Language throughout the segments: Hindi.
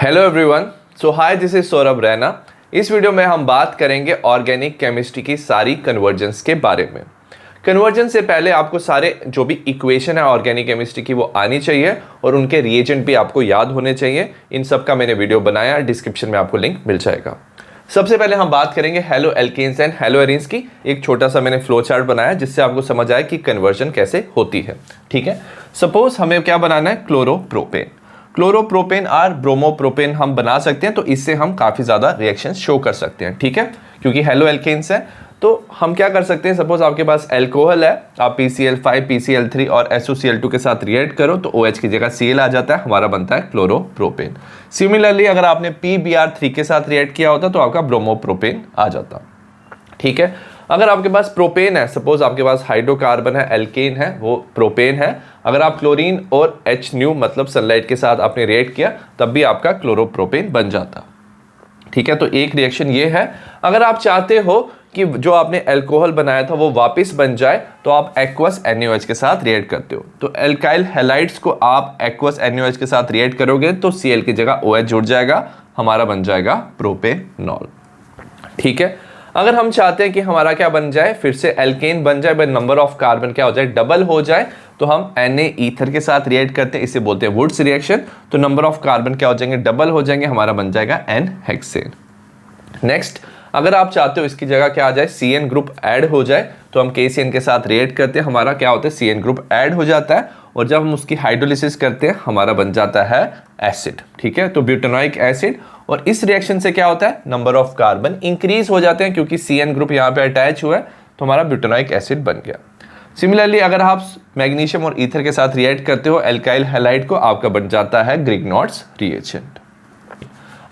Hello everyone, so hi, this is Saurabh Raina. इस वीडियो में हम बात करेंगे ऑर्गेनिक केमिस्ट्री की सारी कन्वर्जेंस के बारे में। कन्वर्जेंस से पहले आपको सारे जो भी इक्वेशन है ऑर्गेनिक केमिस्ट्री की वो आनी चाहिए और उनके रिएजेंट भी आपको याद होने चाहिए। इन सब का मैंने वीडियो बनाया, डिस्क्रिप्शन में आपको लिंक मिल जाएगा। सबसे पहले हम बात करेंगे halo alkanes and halo arenes की। एक छोटा सा मैंने फ्लो चार्ट बनाया जिससे आपको समझ आए कि कन्वर्जन कैसे होती है। ठीक है, सपोज हमें क्या बनाना है, क्लोरोप्रोपेन। क्लोरोप्रोपेन और ब्रोमोप्रोपेन हम बना सकते हैं, तो इससे हम काफ़ी ज़्यादा रिएक्शन शो कर सकते हैं। ठीक है, क्योंकि हेलो एल्केन्स है तो हम क्या कर सकते हैं, सपोज आपके पास एल्कोहल है, आप PCl5 PCl3 और SOCl2 के साथ रिएक्ट करो तो OH की जगह Cl आ जाता है, हमारा बनता है क्लोरोप्रोपेन। सिमिलरली अगर आपने PBr3 के साथ रिएक्ट किया होता तो आपका ब्रोमोप्रोपेन आ जाता। ठीक है, अगर आपके पास प्रोपेन है, सपोज आपके पास हाइड्रोकार्बन है, एल्केन है, वो प्रोपेन है। अगर आप क्लोरीन और H न्यू मतलब सनलाइट के साथ आपने रिएक्ट किया तब भी आपका क्लोरोप्रोपेन बन जाता। ठीक है, तो एक रिएक्शन ये है। अगर आप चाहते हो कि जो आपने अल्कोहल बनाया था वो वापस बन जाए तो आप एक्वस NaOH के साथ रिएक्ट करते हो। तो एल्काइल हैलाइड्स को आप एक्वस NaOH के साथ रिएक्ट करोगे तो Cl की जगह OH जुड़ जाएगा, हमारा बन जाएगा प्रोपेनॉल। ठीक है, अगर हम चाहते हैं कि हमारा क्या बन जाए, फिर से एल्केन बन जाए, नंबर ऑफ कार्बन क्या हो जाए, डबल हो जाए, तो हम Na ईथर के साथ रिएक्ट करते हैं, इसे बोलते हैं वुड्स रिएक्शन। तो नंबर ऑफ कार्बन क्या हो जाएंगे, डबल हो जाएंगे, हमारा बन जाएगा N हेक्सेन। नेक्स्ट, अगर आप चाहते हो इसकी जगह क्या आ जाए, CN ग्रुप ऐड हो जाए, तो हम KCN के साथ रिएक्ट करते हैं, हमारा क्या होता है, CN ग्रुप ऐड हो जाता है, और जब हम उसकी हाइड्रोलिसिस करते हैं हमारा बन जाता है एसिड। ठीक है, तो ब्यूटेनोइक एसिड। और इस रिएक्शन से क्या होता है, नंबर ऑफ कार्बन इंक्रीज हो जाते हैं, क्योंकि CN ग्रुप यहाँ पे अटैच हुआ है तो हमारा ब्यूटेनोइक एसिड बन गया। सिमिलरली अगर आप मैग्नीशियम और ईथर के साथ रिएक्ट करते हो एल्काइल हैलाइड को, आपका बन जाता है ग्रिग्नॉट्स रिएजेंट।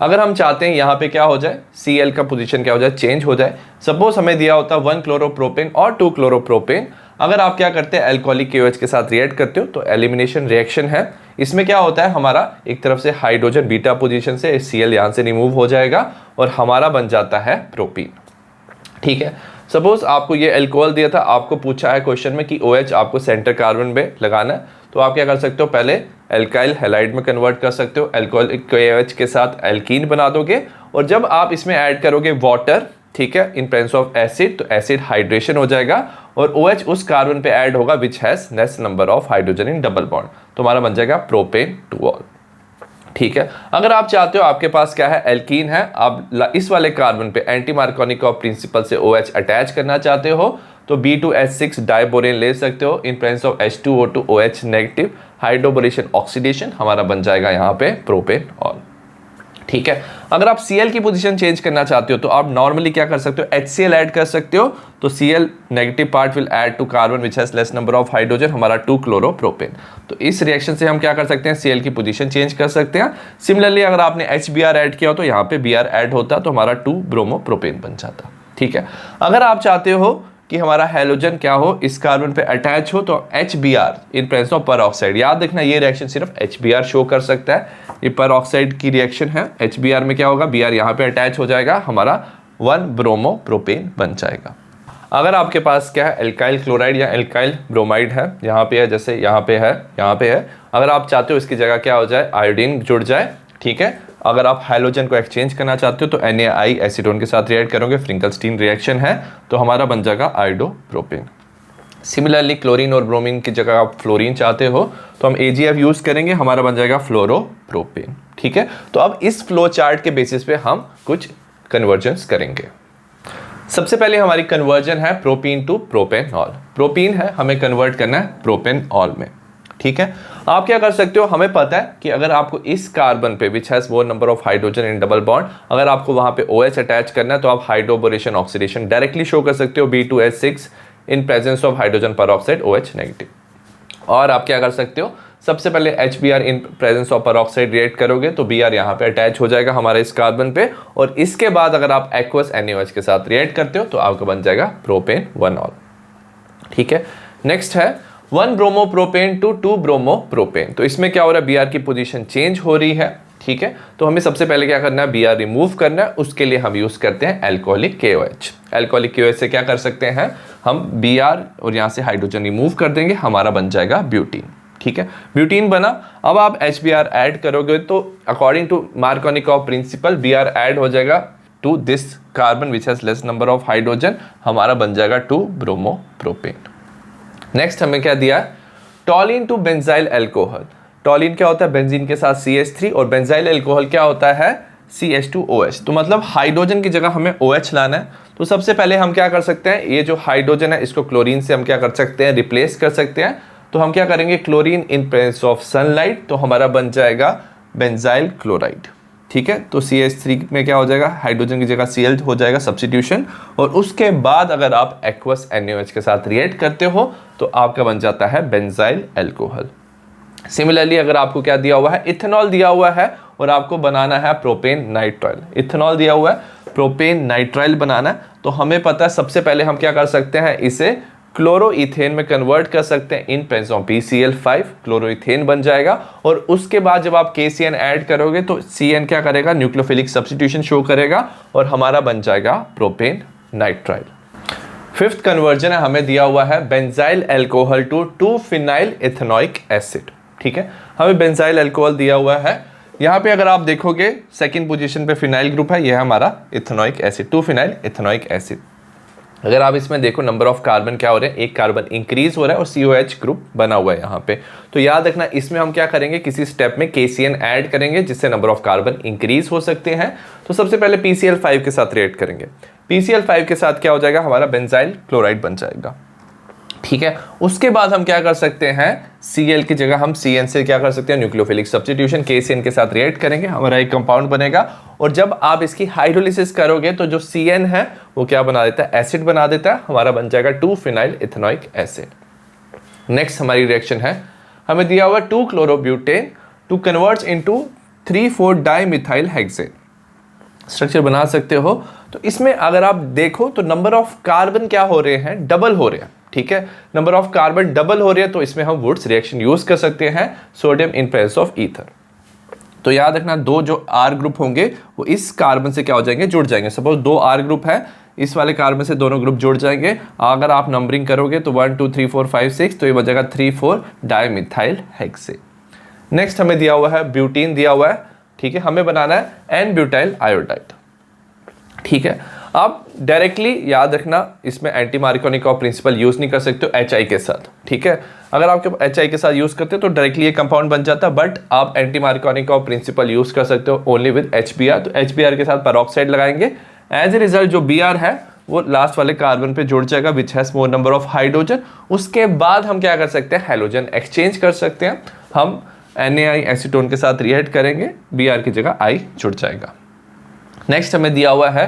अगर हम चाहते हैं यहाँ पे क्या हो जाए, Cl का पोजीशन क्या हो जाए, चेंज हो जाए। सपोज हमें दिया होता 1 क्लोरोप्रोपेन और 2 क्लोरोप्रोपेन। अगर आप क्या करते हैं, अल्कोहलिक KOH के साथ रिएक्ट करते हो तो एलिमिनेशन रिएक्शन है। इसमें क्या होता है, हमारा एक तरफ से हाइड्रोजन बीटा पोजीशन से Cl यहाँ से रिमूव हो जाएगा और हमारा बन जाता है प्रोपीन। ठीक है, सपोज आपको ये अल्कोहल दिया था, आपको पूछा है क्वेश्चन में कि OH आपको सेंटर कार्बन पे लगाना है, तो आप क्या कर सकते हो, पहले एल्काइल हैलाइड में कन्वर्ट कर सकते हो, अल्कोहलिक KOH के साथ एल्कीन बना दोगे, और जब आप इसमें ऐड करोगे वाटर, ठीक है, इन प्रेजेंस ऑफ एसिड, तो एसिड हाइड्रेशन हो जाएगा और OH उस कार्बन पे ऐड होगा विच has less number of hydrogen in double bond, तो हमारा बन जाएगा प्रोपेन-2-ऑल। ठीक है, अगर आप चाहते हो, आपके पास क्या है, एल्कीन है, आप इस वाले कार्बन पे एंटी मार्कोनिकॉफ प्रिंसिपल से OH अटैच करना चाहते हो तो B2H6 डाइबोरेन ले सकते हो in presence of H2O2 OH negative, hydroboration oxidation, हमारा बन जाएगा यहाँ पे प्रोपेनॉल। ठीक है, अगर आप Cl की पोजीशन चेंज करना चाहते हो तो आप नॉर्मली क्या कर सकते हो, HCl ऐड कर सकते हो, तो Cl negative part will add to carbon which has less number of hydrogen, हमारा 2 क्लोरोप्रोपेन। तो इस रिएक्शन से हम क्या कर सकते हैं, Cl की पोजीशन चेंज कर सकते हैं। सिमिलरली अगर आपने HBr ऐड किया हो तो यहाँ पे Br ऐड होता तो हमारा 2 ब्रोमोप्रोपेन बन जाता। ठीक है, अगर आप चाहते हो कि हमारा हैलोजन क्या हो, इस कार्बन पे अटैच हो, तो HBr in presence of peroxide, याद रखना ये रिएक्शन सिर्फ HBr शो कर सकता है, ये परऑक्साइड की रिएक्शन है। HBr में क्या होगा, Br यहाँ पे अटैच हो जाएगा, हमारा 1 ब्रोमोप्रोपेन बन जाएगा। अगर आपके पास क्या है, एल्काइल क्लोराइड या एल्काइल ब्रोमाइड है, यहाँ पे है, जैसे यहाँ पे है, यहाँ पे है, अगर आप चाहते हो इसकी जगह क्या हो जाए, आयोडीन जुड़ जाए। ठीक है, अगर आप हाइड्रोजन को एक्सचेंज करना चाहते हो तो NaI एसीटोन के साथ रिएक्ट करोगे, फ्रिंकलस्टीन रिएक्शन है, तो हमारा बन जाएगा आयोडोप्रोपेन। सिमिलरली क्लोरीन और ब्रोमीन की जगह आप फ्लोरीन चाहते हो तो हम AgF यूज़ करेंगे, हमारा बन जाएगा फ्लोरोप्रोपेन। ठीक है, तो अब इस फ्लो चार्ट के बेसिस पे हम कुछ कन्वर्जन्स करेंगे। सबसे पहले हमारी कन्वर्जन है प्रोपीन टू प्रोपेनॉल। प्रोपीन है, हमें कन्वर्ट करना है प्रोपेनॉल में। ठीक है, आप क्या कर सकते हो, हमें पता है कि अगर आपको इस कार्बन पे विच has more number of hydrogen in double bond, अगर आपको वहां पे OH अटैच करना है तो आप हाइड्रोबोरेशन ऑक्सीडेशन डायरेक्टली शो कर सकते हो, B2H6 in presence of hydrogen peroxide OH negative. और आप क्या कर सकते हो, सबसे पहले HBr in presence of peroxide react करोगे तो Br यहाँ पे अटैच हो जाएगा हमारे इस कार्बन पे, और इसके बाद अगर आप एक्वस NaOH के साथ रिएक्ट करते हो तो आपका बन जाएगा प्रोपेन-1-ऑल। ठीक है, नेक्स्ट है 1 ब्रोमोप्रोपेन टू 2 ब्रोमोप्रोपेन। तो इसमें क्या हो रहा है, Br की पोजीशन चेंज हो रही है। ठीक है, तो हमें सबसे पहले क्या करना है, Br रिमूव करना है, उसके लिए हम यूज करते हैं अल्कोहलिक KOH। अल्कोहलिक KOH से क्या कर सकते हैं, हम Br और यहाँ से हाइड्रोजन रिमूव कर देंगे, हमारा बन जाएगा ब्यूटीन। ठीक है, ब्यूटीन बना। अब आप HBr ऐड करोगे तो according to Markovnikov principle Br add हो जाएगा to this carbon which has less number of hydrogen, हमारा बन जाएगा 2 ब्रोमो प्रोपेन। नेक्स्ट हमें क्या दिया, toluene to benzyl alcohol. Toluene क्या होता है, बेंजीन के साथ CH3 और बेंजाइल अल्कोहल क्या होता है, CH2OH। तो मतलब हाइड्रोजन की जगह हमें OH लाना है। तो सबसे पहले हम क्या कर सकते हैं, ये जो हाइड्रोजन है इसको क्लोरीन से हम क्या कर सकते हैं, रिप्लेस कर सकते हैं। तो हम क्या करेंगे, chlorine in presence of sunlight, तो हमारा बन जाएगा बेंजाइल क्लोराइड। ठीक है, तो CH3 में क्या हो जाएगा, हाइड्रोजन की जगह Cl हो जाएगा सब्स्टिट्यूशन। और उसके बाद अगर आप एक्वस NaOH के साथ रिएक्ट करते हो तो आपका बन जाता है बेंजाइल अल्कोहल। सिमिलरली अगर आपको क्या दिया हुआ है, इथेनॉल दिया हुआ है और आपको बनाना है प्रोपेन नाइट्राइल। इथेनॉल दिया हुआ है, प्रोपेन नाइट्राइल बनाना है, तो हमें पता है सबसे पहले हम क्या कर सकते हैं, इसे क्लोरोइथेन में कन्वर्ट कर सकते हैं इन प्रेजेंस ऑफ BCl5, क्लोरोइथेन बन जाएगा। और उसके बाद जब आप KCN ऐड करोगे तो CN क्या करेगा, न्यूक्लियोफिलिक सब्स्टिट्यूशन शो करेगा और हमारा बन जाएगा प्रोपेन नाइट्राइल। फिफ्थ कन्वर्जन है, हमें दिया हुआ है बेंजाइल अल्कोहल टू 2-फिनाइल इथेनोइक एसिड। ठीक है, हमें बेंजाइल अल्कोहल दिया हुआ है, यहाँ पे अगर आप देखोगे सेकंड पोजीशन पे फिनाइल ग्रुप है, यह है हमारा इथेनोइक एसिड, 2-फिनाइल इथेनोइक एसिड। अगर आप इसमें देखो नंबर ऑफ कार्बन क्या हो रहे हैं, एक कार्बन इंक्रीज हो रहा है और COH ग्रुप बना हुआ है यहाँ पे। तो याद रखना इसमें हम क्या करेंगे, किसी स्टेप में KCN ऐड करेंगे जिससे नंबर ऑफ कार्बन इंक्रीज हो सकते हैं। तो सबसे पहले PCl5 के साथ रिएक्ट करेंगे, PCl5 के साथ क्या हो जाएगा, हमारा बेंजाइल क्लोराइड बन जाएगा। ठीक है, उसके बाद हम क्या कर सकते हैं, Cl की जगह हम CN से क्या कर सकते हैं, न्यूक्लियोफिलिक सब्स्टिट्यूशन, KCN के साथ रिएक्ट करेंगे, हमारा एक कंपाउंड बनेगा। और जब आप इसकी हाइड्रोलिसिस करोगे तो जो CN है वो क्या बना देता है, एसिड बना देता है, हमारा बन जाएगा 2-फिनाइल इथेनोइक एसिड। नेक्स्ट हमारी रिएक्शन है, हमें दिया हुआ 2-क्लोरोब्यूटेन टू कन्वर्ट्स इनटू 3,4-डाइमिथाइल हेक्सेन। स्ट्रक्चर बना सकते हो। तो इसमें अगर आप देखो तो नंबर ऑफ कार्बन क्या हो रहे हैं, डबल हो रहे हैं। ठीक है, नंबर ऑफ कार्बन डबल हो रही है तो इसमें हम वुड्स रिएक्शन यूज कर सकते हैं, sodium in presence of ether. तो याद रखना दो जो R ग्रुप होंगे वो इस कार्बन से क्या हो जाएंगे, जुड़ जाएंगे। सपोज 2 R ग्रुप है, इस वाले कार्बन से दोनों ग्रुप जुड़ जाएंगे। अगर आप नंबरिंग करोगे तो 1 2 3 4 5 6, तो ये बचेगा 3,4 डाइमिथाइल हेक्सेन। नेक्स्ट हमें दिया हुआ है ब्यूटीन दिया हुआ है। ठीक है, हमें बनाना है N-ब्यूटाइल आयोडाइड। ठीक है, आप डायरेक्टली याद रखना इसमें एंटी मार्कोनिकॉव प्रिंसिपल यूज नहीं कर सकते हो HI के साथ। ठीक है, अगर आपके HI के साथ यूज करते हो तो डायरेक्टली ये कंपाउंड बन जाता है, बट आप एंटी मार्कोनिकॉव प्रिंसिपल यूज कर सकते हो ओनली विद HBr। तो HBr के साथ पेरोक्साइड लगाएंगे, एज ए रिजल्ट जो Br है वो लास्ट वाले कार्बन पे जुड़ जाएगा विच has more number of hydrogen. उसके बाद हम क्या कर सकते हैं, हैलोजन एक्सचेंज कर सकते हैं, हम NaI एसीटोन के साथ रिएक्ट करेंगे, Br की जगह I जुड़ जाएगा। नेक्स्ट हमें दिया हुआ है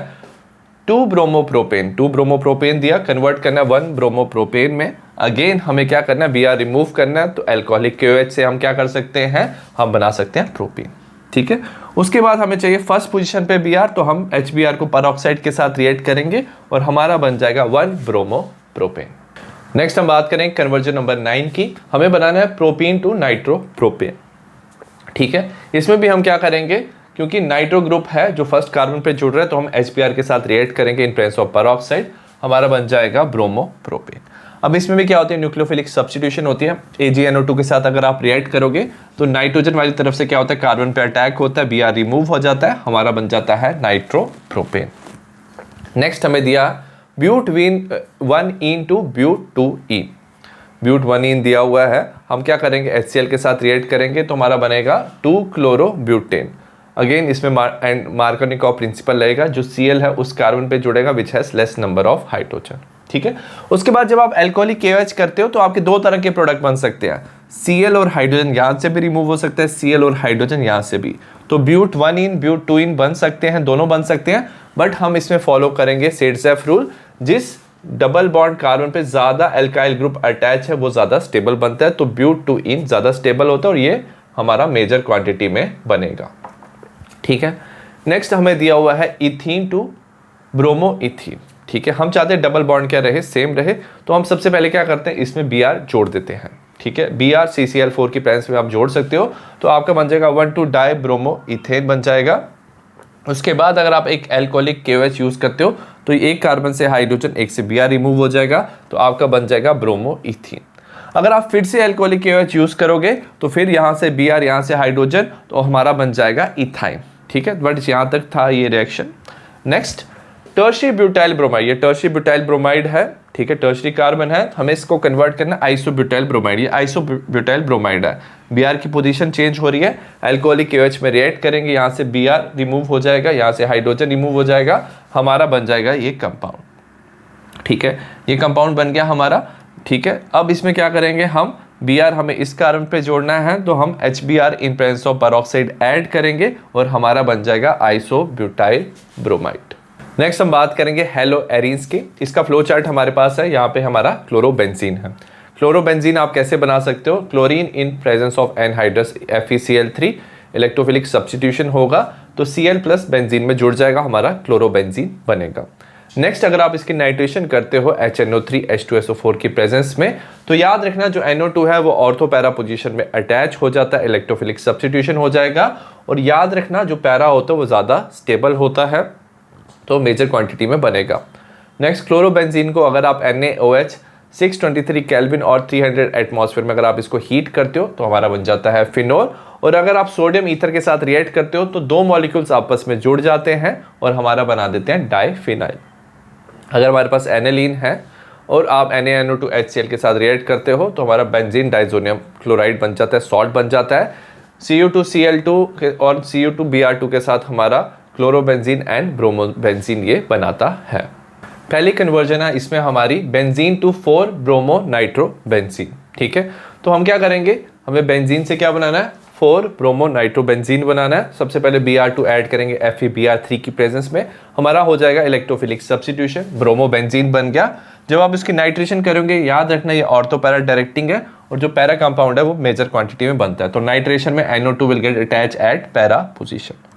2-ब्रोमोप्रोपेन। 2-ब्रोमोप्रोपेन दिया, कन्वर्ट करना है 1-ब्रोमोप्रोपेन में। अगेन हमें क्या करना है, Br रिमूव करना है, तो अल्कोहलिक KOH से हम क्या कर सकते हैं, हम बना सकते हैं प्रोपेन। ठीक है, उसके बाद हमें चाहिए फर्स्ट पोजीशन पे Br, तो हम HBr को पेरोक्साइड के साथ रिएक्ट करेंगे और हमारा बन जाएगा 1-ब्रोमोप्रोपेन। नेक्स्ट हम बात करें कन्वर्जन नंबर 9 की, हमें बनाना है प्रोपीन टू नाइट्रोप्रोपेन। ठीक है, इसमें भी हम क्या करेंगे, क्योंकि नाइट्रो ग्रुप है जो फर्स्ट कार्बन पे जुड़ रहा है, तो हम HBr के साथ रिएक्ट करेंगे इन प्रेजेंस ऑफ पेरोक्साइड, हमारा बन जाएगा ब्रोमोप्रोपेन। अब इसमें भी क्या होती है, न्यूक्लियोफिलिक सब्स्टिट्यूशन होती है। AgNO2 के साथ अगर आप रिएक्ट करोगे तो नाइट्रोजन वाली तरफ से क्या होता है, कार्बन पे अटैक होता है, Br रिमूव हो जाता है, हमारा बन जाता है नाइट्रोप्रोपेन। नेक्स्ट हमें दिया ब्यूट 1ene टू ब्यूट 2ene। ब्यूट 1ene दिया हुआ है, हम क्या करेंगे, HCl के साथ रिएक्ट करेंगे तो हमारा बनेगा 2-क्लोरोब्यूटेन। अगेन इसमें मार्कोनिकॉव प्रिंसिपल लगेगा, जो Cl है उस कार्बन पे जुड़ेगा विच has less number of hydrogen. ठीक है, उसके बाद जब आप अल्कोहलिक KOH करते हो तो आपके दो तरह के प्रोडक्ट बन सकते हैं, Cl और हाइड्रोजन यहाँ से भी रिमूव हो सकता है, Cl और हाइड्रोजन यहाँ से भी। तो ब्यूट 1ene ब्यूट 2ene बन सकते हैं, दोनों बन सकते हैं, बट हम इसमें फॉलो करेंगे सेडजेफ रूल। जिस डबल बॉन्ड कार्बन पे ज्यादा अल्काइल ग्रुप अटैच है वो ज्यादा स्टेबल बनता है, तो ब्यूट 2ene ज्यादा स्टेबल होता है और ये हमारा मेजर क्वांटिटी में बनेगा। ठीक है, नेक्स्ट हमें दिया हुआ है इथीन टू ब्रोमोइथीन। ठीक है, हम चाहते हैं डबल बॉन्ड क्या रहे, सेम रहे, तो हम सबसे पहले क्या करते हैं, इसमें Br जोड़ देते हैं। ठीक है, Br CCl4 की प्रेजेंस में आप जोड़ सकते हो, तो आपका बन जाएगा 1,2-डाइब्रोमोइथेन बन जाएगा। उसके बाद अगर आप एक अल्कोहलिक KOH यूज करते हो तो एक कार्बन से हाइड्रोजन, एक से Br रिमूव हो जाएगा, तो आपका बन जाएगा ब्रोमोइथीन। अगर आप फिर से अल्कोहलिक KOH यूज़ करोगे तो फिर यहाँ से Br, यहाँ से हाइड्रोजन, तो हमारा बन जाएगा इथाइन। ठीक है, बट यहाँ तक था ये reaction. Next tertiary butyl bromide, ये टर्शियरी ब्यूटाइल ब्रोमाइड है। ठीक है, टर्शियरी कार्बन है, हमें इसको कन्वर्ट करना आइसोब्यूटाइल ब्रोमाइड, ये आइसोब्यूटाइल ब्रोमाइड है। Br की पोजीशन चेंज हो रही है, अल्कोहलिक KOH में रिएक्ट करेंगे, यहाँ से Br रिमूव हो जाएगा, यहाँ से हाइड्रोजन रिमूव हो जाएगा, हमारा बन जाएगा ये कंपाउंड। ठीक है, ये कंपाउंड बन गया हमारा। ठीक है, अब इसमें क्या करेंगे हम, Br हमें इस कार्बन पे जोड़ना है तो हम HBr in presence of peroxide add करेंगे और हमारा बन जाएगा आइसोब्यूटाइल ब्रोमाइड। नेक्स्ट हम बात करेंगे हेलो एरीन्स की। इसका फ्लो चार्ट हमारे पास है, यहाँ पे हमारा क्लोरोबेंजीन है। क्लोरोबेंजीन आप कैसे बना सकते हो, chlorine in presence of anhydrous FeCl3, electrophilic substitution होगा तो Cl प्लस बेंजीन में जुड़ जाएगा, हमारा क्लोरोबेंजीन बनेगा। नेक्स्ट अगर आप इसकी नाइट्रेशन करते हो HNO3 H2SO4 की प्रेजेंस में, तो याद रखना जो NO2 है वो ऑर्थो पैरा पोजीशन में अटैच हो जाता है, इलेक्ट्रोफिलिक सब्स्टिट्यूशन हो जाएगा। और याद रखना जो पैरा होता है वो ज़्यादा स्टेबल होता है, तो मेजर क्वांटिटी में बनेगा। नेक्स्ट क्लोरोबेंजीन को अगर आप NaOH 623 केल्विन और 300 एटमॉस्फेयर में अगर आप इसको हीट करते हो तो हमारा बन जाता है फिनोल। और अगर आप सोडियम ईथर के साथ रिएक्ट करते हो तो दो मॉलिक्यूल्स आपस में जुड़ जाते हैं और हमारा बना देते हैं डाइफिनाइल। अगर हमारे पास एनिलीन है और आप NaNO2HCl के साथ रिएक्ट करते हो तो हमारा बेंजीन डाइजोनियम क्लोराइड बन जाता है, सॉल्ट बन जाता है। Cu2Cl2 और Cu2Br2 के साथ हमारा क्लोरोबेंजीन एंड ब्रोमोबेंजीन ये बनाता है। पहली कन्वर्जन है इसमें हमारी बेंजीन टू 4 ब्रोमो नाइट्रोबेंजीन। ठीक है, तो हम क्या करेंगे, हमें बेंजीन से क्या बनाना है, 4 ब्रोमो नाइट्रोबेंजीन बनाना है। सबसे पहले Br2 ऐड करेंगे FeBr3 की प्रेजेंस में, हमारा हो जाएगा इलेक्ट्रोफिलिक सब्स्टिट्यूशन, ब्रोमोबेंजीन बन गया। जब आप इसकी नाइट्रेशन करेंगे, याद रखना ये ऑर्थो पैरा डायरेक्टिंग है और जो पैरा कंपाउंड है वो मेजर क्वांटिटी में बनता है, तो नाइट्रेशन में NO2 will get attach eight para position.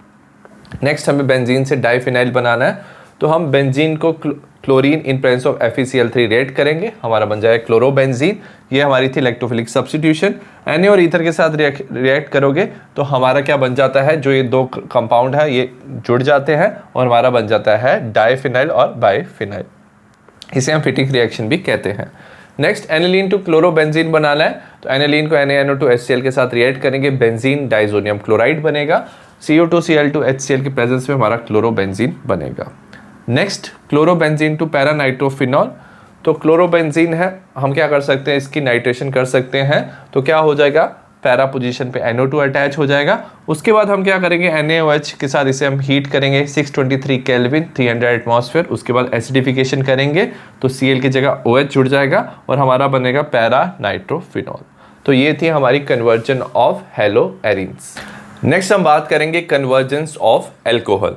Next हमें बेंजीन से डाइफिनाइल बनाना है, तो हम बेंजीन को chlorine in presence of FeCl3 react करेंगे, हमारा बन जाएगा क्लोरोबेंजीन। ये हमारी थी इलेक्ट्रोफिलिक सब्स्टिट्यूशन। Na और ईथर के साथ रिएक्ट करोगे तो हमारा क्या बन जाता है, जो ये दो कंपाउंड है ये जुड़ जाते हैं और हमारा बन जाता है डाइफिनाइल और बाइफिनाइल। इसे हम फिटिक रिएक्शन भी कहते हैं। नेक्स्ट एनिलीन टू क्लोरोबेंजीन बनाना है, तो एनिलीन को NaNO2HCl के साथ रिएक्ट करेंगे, बेंजीन डाइजोनियम क्लोराइड बनेगा। Cu2Cl2HCl की प्रेजेंस में हमारा क्लोरोबेंजीन बनेगा। Next chlorobenzene to para nitrophenol, तो क्लोरोबेंजीन है, हम क्या कर सकते हैं, इसकी नाइट्रेशन कर सकते हैं, तो क्या हो जाएगा, पैरा पोजीशन पे NO2 अटैच हो जाएगा। उसके बाद हम क्या करेंगे, NaOH के साथ इसे हम हीट करेंगे 623 केल्विन 300 एटमॉस्फेयर। उसके बाद एसिडिफिकेशन करेंगे तो Cl की जगह OH जुड़ जाएगा और हमारा बनेगा पैरा नाइट्रोफिनॉल। तो ये थी हमारी conversion of hello arenes. Next हम बात करेंगे कन्वर्जेंस ऑफ एल्कोहल।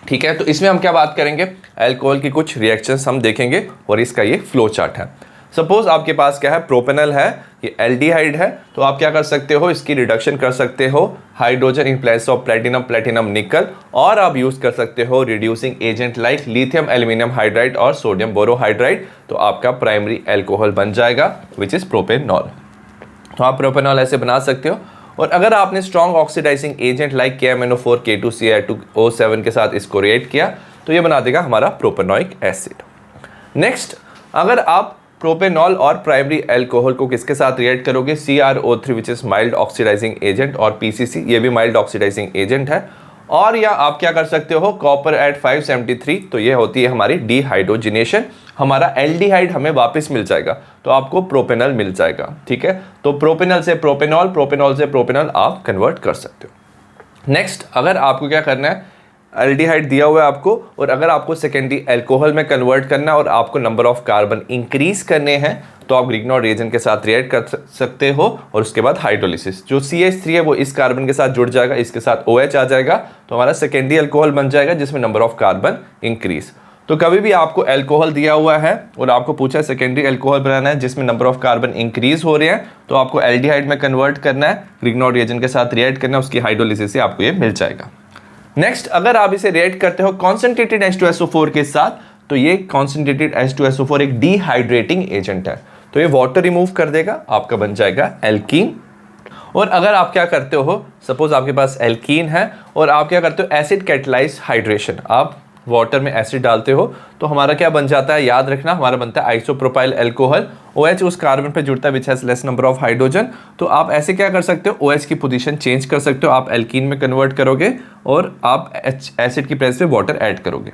ठीक है, तो इसमें हम क्या बात करेंगे, अल्कोहल की कुछ रिएक्शंस हम देखेंगे और इसका ये फ्लो चार्ट है। सपोज आपके पास क्या है, प्रोपेनल है, ये एल्डिहाइड है, तो आप क्या कर सकते हो, इसकी रिडक्शन कर सकते हो hydrogen in place of platinum, platinum निकल, और आप यूज कर सकते हो reducing agent like lithium aluminium hydride और सोडियम बोरोहाइड्राइड, तो आपका प्राइमरी एल्कोहल बन जाएगा विच इज प्रोपेनॉल। तो आप प्रोपेनॉल ऐसे बना सकते हो। और अगर आपने strong oxidising agent like KMNO4 K2Cl2O7 के साथ इसको रिएक्ट किया तो ये बना देगा हमारा प्रोपेनोइक एसिड। नेक्स्ट अगर आप प्रोपेनॉल और प्राइमरी अल्कोहल को किसके साथ रिएक्ट करोगे, CrO3 which is mild oxidising agent, और PCC ये भी माइल्ड ऑक्सीडाइजिंग एजेंट है। और या आप क्या कर सकते हो, कॉपर एट 573, तो ये होती है हमारी डिहाइड्रोजिनेशन, हमारा एल्डिहाइड हमें वापस मिल जाएगा, तो आपको प्रोपेनल मिल जाएगा। ठीक है, तो प्रोपेनल से प्रोपेनॉल, प्रोपेनॉल से प्रोपेनल आप कन्वर्ट कर सकते हो। नेक्स्ट अगर आपको क्या करना है, एल्डिहाइड दिया हुआ है आपको, और अगर आपको सेकेंडरी अल्कोहल में कन्वर्ट करना है और आपको नंबर ऑफ कार्बन इंक्रीज करने हैं, तो आप ग्रिग्नॉड रिएजेंट के साथ रिएक्ट कर सकते हो और उसके बाद हाइड्रोलिसिस, जो CH3 है वो इस कार्बन के साथ जुड़ जाएगा, इसके साथ OH आ जाएगा, तो हमारा सेकेंडरी अल्कोहल बन जाएगा जिसमें नंबर ऑफ कार्बन इंक्रीज। तो कभी भी आपको अल्कोहल दिया हुआ है और आपको पूछा है सेकेंडरी अल्कोहल बनाना है जिसमें नंबर ऑफ कार्बन इंक्रीज हो रहे हैं, तो आपको एल्डिहाइड में कन्वर्ट करना है, ग्रिग्नॉड रिएजेंट के साथ रिएक्ट करना है, उसकी हाइड्रोलिसिस से आपको ये मिल जाएगा। नेक्स्ट अगर आप इसे रिएक्ट करते हो कॉन्सेंट्रेटेड H2SO4 के साथ, तो ये कॉन्सेंट्रेटेड H2SO4 एक डिहाइड्रेटिंग एजेंट है, तो ये वाटर रिमूव कर देगा, आपका बन जाएगा एल्कीन। और अगर आप क्या करते हो, सपोज आपके पास एल्कीन है और आप क्या करते हो, एसिड कैटलाइज हाइड्रेशन, आप वाटर में एसिड डालते हो तो हमारा क्या बन जाता है, याद रखना, हमारा बनता है आइसोप्रोपाइल अल्कोहल। OH उस कार्बन पे जुड़ता है which has less number of hydrogen. तो आप ऐसे क्या कर सकते हो, OH की पोजीशन चेंज कर सकते हो, आप एल्कीन में कन्वर्ट करोगे और आप एसिड की प्रेजेंस में वाटर ऐड करोगे।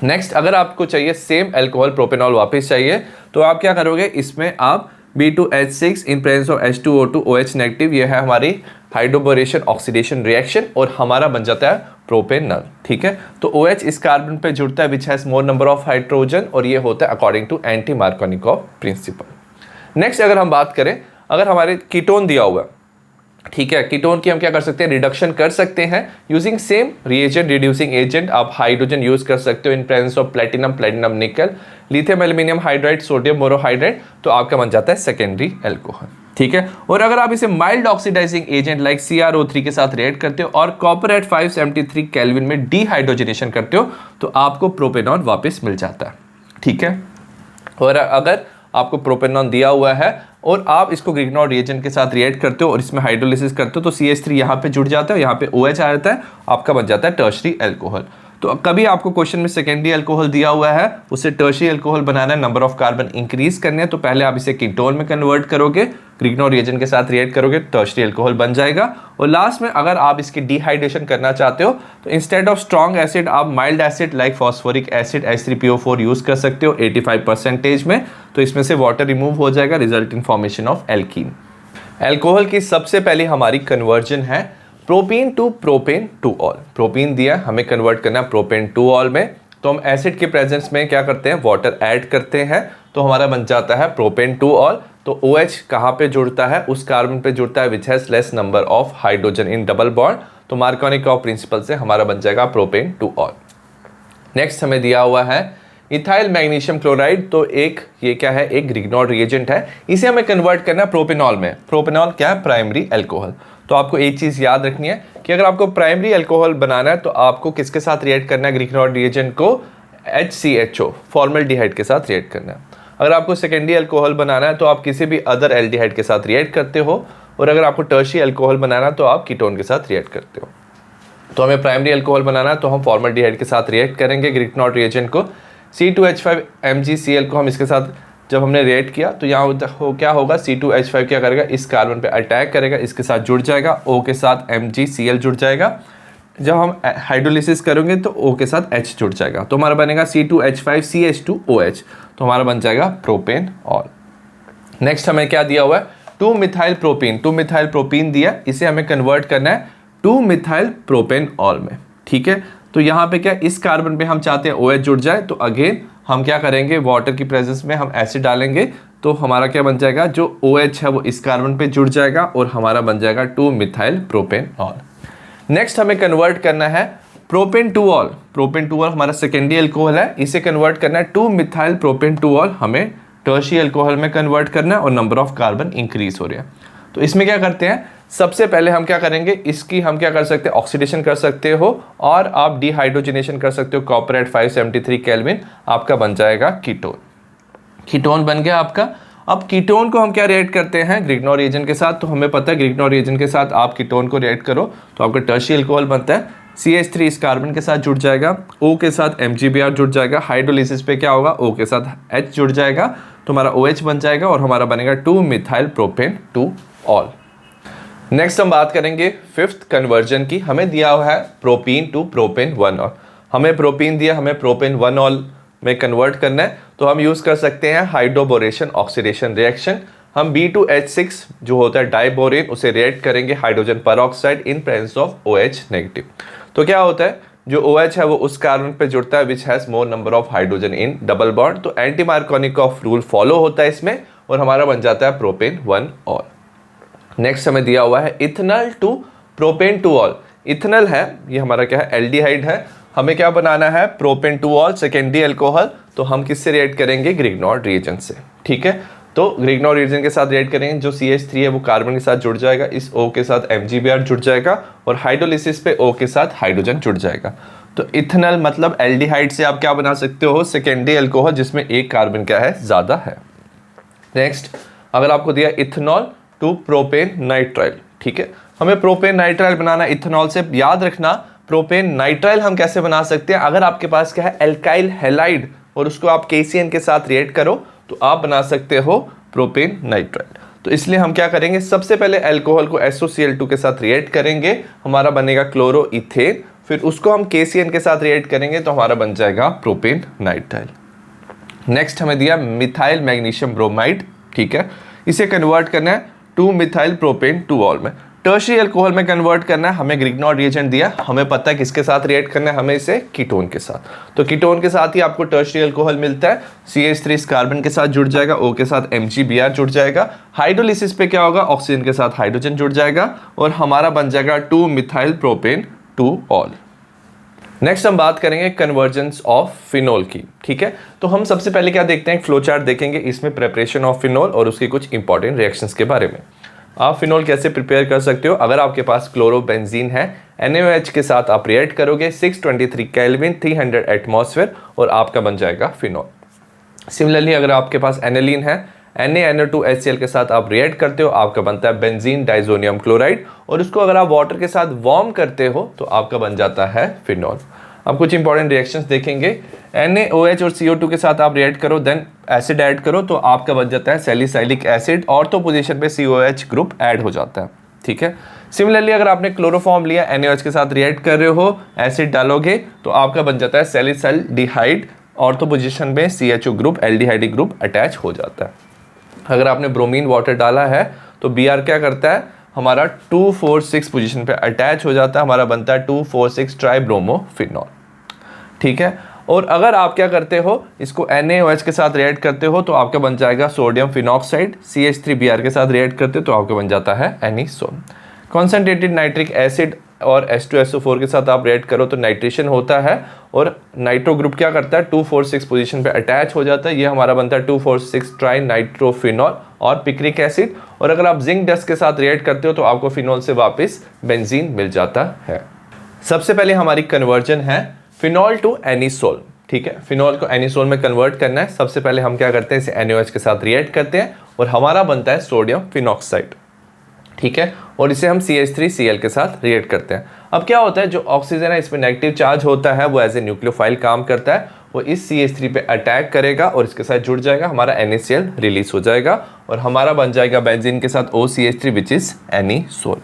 नेक्स्ट, अगर आपको चाहिए सेम अल्कोहल प्रोपेनॉल वापस चाहिए तो आप क्या करोगे, इसमें आप B2H6 in presence of H2O2 OH negative, ये है हमारी हाइड्रोबोरेशन ऑक्सीडेशन रिएक्शन और हमारा बन जाता है प्रोपेनॉल। ठीक है, तो OH इस कार्बन पे जुड़ता है which has more number of hydrogen और ये होता है according to anti Markovnikov principle. Next, अगर हम बात करें, अगर हमारे कीटोन दिया हुआ, ठीक है, कीटोन की हम क्या कर सकते हैं, रिडक्शन कर सकते हैं using same reagent reducing agent. आप हाइड्रोजन यूज कर सकते हो in presence of platinum, platinum nickel, lithium aluminium hydride, sodium borohydride, तो आपका बन जाता है सेकेंडरी अल्कोहल। ठीक है, और अगर आप इसे mild oxidising agent like CrO3 के साथ रिएक्ट करते हो और कॉपर एट 573 केल्विन में डीहाइड्रोजनेशन करते हो तो आपको प्रोपेनॉल वापस मिल जाता है। ठीक है, और अगर आपको प्रोपेनॉल दिया हुआ है और आप इसको ग्रिग्नॉल रिएजेंट के साथ रिएक्ट करते हो और इसमें हाइड्रोलिसिस करते हो तो CH3 यहाँ पे जुड़ जाता है, यहाँ पे OH आ जाता है, आपका बन जाता है टर्शरी अल्कोहल। तो कभी आपको क्वेश्चन में सेकेंडरी अल्कोहल दिया हुआ है, उससे टर्शरी अल्कोहल बनाना है, नंबर ऑफ कार्बन इंक्रीज करने हैं, तो पहले आप इसे कीटोन में कन्वर्ट करोगे, ग्रिग्नॉल रिएजेंट के साथ रिएक्ट करोगे, टर्शरी अल्कोहल बन जाएगा। और लास्ट में अगर आप इसकी डिहाइड्रेशन करना चाहते हो तो इंस्टेड ऑफ स्ट्रॉन्ग एसिड आप mild acid like phosphoric acid H3PO4 use कर सकते हो 85% में, तो इसमें से वाटर रिमूव हो जाएगा, result in formation of alkene. Alcohol की सबसे पहले हमारी कन्वर्जन है propene to propan two ol. Propene दिया, हमें कन्वर्ट करना है प्रोपेन टू ऑल में, तो हम एसिड के प्रेजेंस में क्या करते हैं, वाटर ऐड करते हैं, तो हमारा बन जाता है प्रोपेन टू ऑल। तो OH कहाँ पे जुड़ता है, उस कार्बन पे जुड़ता है which has less number of hydrogen in double bond, तो मार्कोनिकॉफ प्रिंसिपल से हमारा बन जाएगा प्रोपेन टू ऑल। नेक्स्ट हमें दिया हुआ है इथाइल मैग्नीशियम क्लोराइड, तो एक ये क्या है, एक ग्रिग्नॉल रिएजेंट है, इसे हमें कन्वर्ट करना है प्रोपेनॉल में। प्रोपेनॉल क्या है, प्राइमरी अल्कोहल। तो आपको एक चीज याद रखनी है कि अगर आपको प्राइमरी अल्कोहल बनाना है तो आपको किसके साथ रिएक्ट करना है, ग्रिग्नॉल रिएजेंट को HCHO फॉर्मल्डिहाइड के साथ रिएक्ट करना है। अगर आपको सेकेंडरी अल्कोहल बनाना है तो आप किसी भी अदर एल्डिहाइड के साथ रिएक्ट करते हो, और अगर आपको टर्शरी अल्कोहल बनाना है तो आप कीटोन के साथ रिएक्ट करते हो। तो हमें प्राइमरी अल्कोहल बनाना है तो हम फॉर्मल्डिहाइड के साथ रिएक्ट करेंगे ग्रिग्नॉल रिएजेंट को, C2H5MgCl को हम इसके साथ जब हमने रिएक्ट किया तो यहाँ क्या होगा, C2H5 क्या करेगा, इस कार्बन पे अटैक करेगा, इसके साथ जुड़ जाएगा, O के साथ MgCl जुड़ जाएगा। जब हम हाइड्रोलिसिस करेंगे तो O के साथ H जुड़ जाएगा, तो हमारा बनेगा C2H5CH2OH, तो हमारा बन जाएगा प्रोपेन ऑल। नेक्स्ट हमें क्या दिया हुआ है, 2 मिथाइल प्रोपीन। 2 मिथाइल प्रोपीन दिया, इसे हमें कन्वर्ट करना है 2 मिथाइल प्रोपेन ऑल में। ठीक है, तो यहाँ पे क्या, इस कार्बन पे हम चाहते हैं OH जुड़ जाए, तो अगेन हम क्या करेंगे, वाटर की प्रेजेंस में हम एसिड डालेंगे, तो हमारा क्या बन जाएगा, जो OH है वो इस कार्बन पे जुड़ जाएगा और हमारा बन जाएगा 2 मिथाइल प्रोपेन ऑल। नेक्स्ट हमें कन्वर्ट करना है propane two all. Propane two all हमारा सेकेंडरी अल्कोहल है, इसे कन्वर्ट करना है 2 मिथाइल प्रोपेन टू ऑल, हमें टर्शरी अल्कोहल में कन्वर्ट करना है और नंबर ऑफ कार्बन इंक्रीज हो रहा है। तो इसमें क्या करते हैं, सबसे पहले हम क्या करेंगे, इसकी हम क्या कर सकते हैं, ऑक्सीडेशन कर सकते हो और आप डिहाइड्रोजनेशन कर सकते हो, कॉपर एट 573 केल्विन, आपका बन जाएगा कीटोन। कीटोन बन गया आपका। अब कीटोन को हम क्या रिएक्ट करते हैं, ग्रिग्नॉल रिएजेंट के साथ, तो हमें पता है ग्रिग्नॉल रिएजेंट के साथ आप कीटोन को रिएक्ट करो तो आपका टर्शरी अल्कोहल बनता है, CH3 इस कार्बन के साथ जुड़ जाएगा, O के साथ MgBr जुड़ जाएगा, हाइड्रोलिसिस पे क्या होगा, O के साथ H जुड़ जाएगा, तो हमारा OH बन जाएगा और हमारा बनेगा 2 methyl propane two all. Next हम बात करेंगे फिफ्थ कन्वर्जन की। हमें दिया हुआ है प्रोपीन टू प्रोपेन 1 ऑल। हमें प्रोपीन दिया, हमें प्रोपेन 1 ऑल में कन्वर्ट करना है, तो हम यूज कर सकते हैं हाइड्रोबोरेशन ऑक्सीडेशन रिएक्शन। हम B2H6 जो होता है डाइबोरेन, उसे रिएक्ट करेंगे hydrogen peroxide in presence of OH negative. तो क्या होता है, जो OH है वो उस कार्बन पे जुड़ता है which has more number of hydrogen in double bond, तो एंटी मार्कोनिकॉफ रूल फॉलो होता है इसमें और हमारा बन जाता है प्रोपेन 1 ऑल। नेक्स्ट हमें दिया हुआ है ethanol to propan two ol. Ethanol है, ये हमारा क्या है, एल्डिहाइड है, हमें क्या बनाना है, propane two all secondary alcohol, तो हम किससे रिएक्ट करेंगे, ग्रिग्नॉल रिएजेंट से। ठीक है, तो ग्रिग्नॉल रिएजेंट के साथ रिएक्ट करेंगे, जो CH3 है वो कार्बन के साथ जुड़ जाएगा, इस O के साथ MgBr जुड़ जाएगा और हाइड्रोलिसिस पे O के साथ हाइड्रोजन जुड़ जाएगा। तो इथेनॉल मतलब एल्डिहाइड से आप क्या बना सकते हो, सेकेंडरी अल्कोहल जिसमें एक कार्बन क्या है, ज्यादा है। नेक्स्ट अगर आपको दिया इथेनॉल टू प्रोपेन नाइट्राइल, ठीक है, हमें प्रोपेन नाइट्राइल बनाना इथेनॉल से। याद रखना प्रोपेन नाइट्राइल हम कैसे बना सकते हैं? अगर आपके पास क्या है एल्काइल हैलाइड और उसको आप KCN के साथ रिएक्ट करो तो आप बना सकते हो प्रोपेन नाइट्राइल। तो इसलिए हम क्या करेंगे, सबसे पहले अल्कोहल को SOCl2 के साथ रिएक्ट करेंगे, हमारा बनेगा क्लोरोइथेन, फिर उसको हम KCN के साथ रिएक्ट करेंगे तो हमारा बन जाएगा प्रोपेन नाइट्राइल। नेक्स्ट हमें दिया मिथाइल मैग्नीशियम ब्रोमाइड, ठीक है, इसे कन्वर्ट करना है 2-मिथाइल प्रोपेन 2-ऑल में। टर्शियरी अल्कोहल में कन्वर्ट करना है, हमें ग्रिग्नॉर्ड रिएजेंट दिया, हमें पता है किसके साथ रिएक्ट करना है, हमें इसे कीटोन के साथ। तो कीटोन के साथ ही आपको टर्शियरी अल्कोहल मिलता है, CH3 इस कार्बन के साथ जुड़ जाएगा, O के साथ MgBr जुड़ जाएगा, हाइड्रोलिसिस पे क्या होगा, ऑक्सीजन के साथ हाइड्रोजन जुड़ जाएगा और हमारा बन जाएगा 2-मिथाइल प्रोपेन 2-ऑल। नेक्स्ट हम बात करेंगे कन्वर्जेंस ऑफ फिनोल की, ठीक है। तो हम सबसे पहले क्या देखते हैं, फ्लो चार्ट देखेंगे, इसमें प्रिपरेशन ऑफ फिनोल और उसकी कुछ इंपॉर्टेंट रिएक्शंस के बारे में। आप फिनोल कैसे प्रिपेयर कर सकते हो? अगर आपके पास क्लोरोबेंजीन है, NaOH के साथ आप रिएक्ट करोगे 623 केल्विन 300 एटमॉस्फेयर और आपका बन जाएगा फिनोल। सिमिलरली अगर आपके पास एनिलीन है, NaNO2HCl के साथ आप रिएक्ट करते हो, आपका बनता है बेंजीन डाइजोनियम क्लोराइड और उसको अगर आप वाटर के साथ वार्म करते हो तो आपका बन जाता है फिनोल। अब कुछ इंपॉर्टेंट रिएक्शंस देखेंगे, NaOH और CO2 के साथ आप रिएक्ट करो, देन एसिड ऐड करो तो आपका बन जाता है सैलिसाइलिक एसिड, ऑर्थो पोजीशन पे COH ग्रुप ऐड हो जाता है, ठीक है। सिमिलरली अगर आपने क्लोरोफॉर्म लिया, NaOH के साथ रिएक्ट कर रहे हो, एसिड डालोगे तो आपका बन जाता है सैलिसाइल्डिहाइड, ऑर्थो पोजीशन में CHO group aldehyde group attach हो जाता है। अगर आपने ब्रोमीन वाटर डाला है तो Br क्या करता है, हमारा 2,4,6 पोजीशन पे अटैच हो जाता है, हमारा बनता है 2,4,6 ट्राइब्रोमोफिनॉल, ठीक है। और अगर आप क्या करते हो, इसको NaOH के साथ रिएक्ट करते हो तो आपका बन जाएगा सोडियम फिनॉक्साइड, CH3Br के साथ रिएक्ट करते हो तो आपका बन जाता है एनिसोन। कॉन्सेंट्रेटेड नाइट्रिक एसिड और H2SO4 के साथ आप रिएक्ट करो तो नाइट्रेशन होता है और नाइट्रो ग्रुप क्या करता है 2,4,6 पोजीशन पे अटैच हो जाता है, ये हमारा बनता है 2,4,6 ट्राई नाइट्रोफिनॉल और पिक्रिक एसिड। और अगर आप जिंक डस्ट के साथ रिएक्ट करते हो तो आपको फिनॉल से वापस बेंजीन मिल जाता है। सबसे पहले हमारी कन्वर्जन है फिनॉल टू एनिसोल, ठीक है। फिनॉल को एनिसोल में कन्वर्ट करना है, सबसे पहले हम क्या करते हैं, इसे NaOH के साथ रिएक्ट करते हैं और हमारा बनता है सोडियम फिनॉक्साइड, ठीक है। और इसे हम CH3Cl के साथ रिएक्ट करते हैं। अब क्या होता है, जो ऑक्सीजन है इसमें नेगेटिव चार्ज होता है, वो एज ए न्यूक्लियोफाइल काम करता है, वो इस CH3 पे अटैक करेगा और इसके साथ जुड़ जाएगा, हमारा NaCl रिलीज हो जाएगा और हमारा बन जाएगा बेंजीन के साथ OCH3 which is anisole.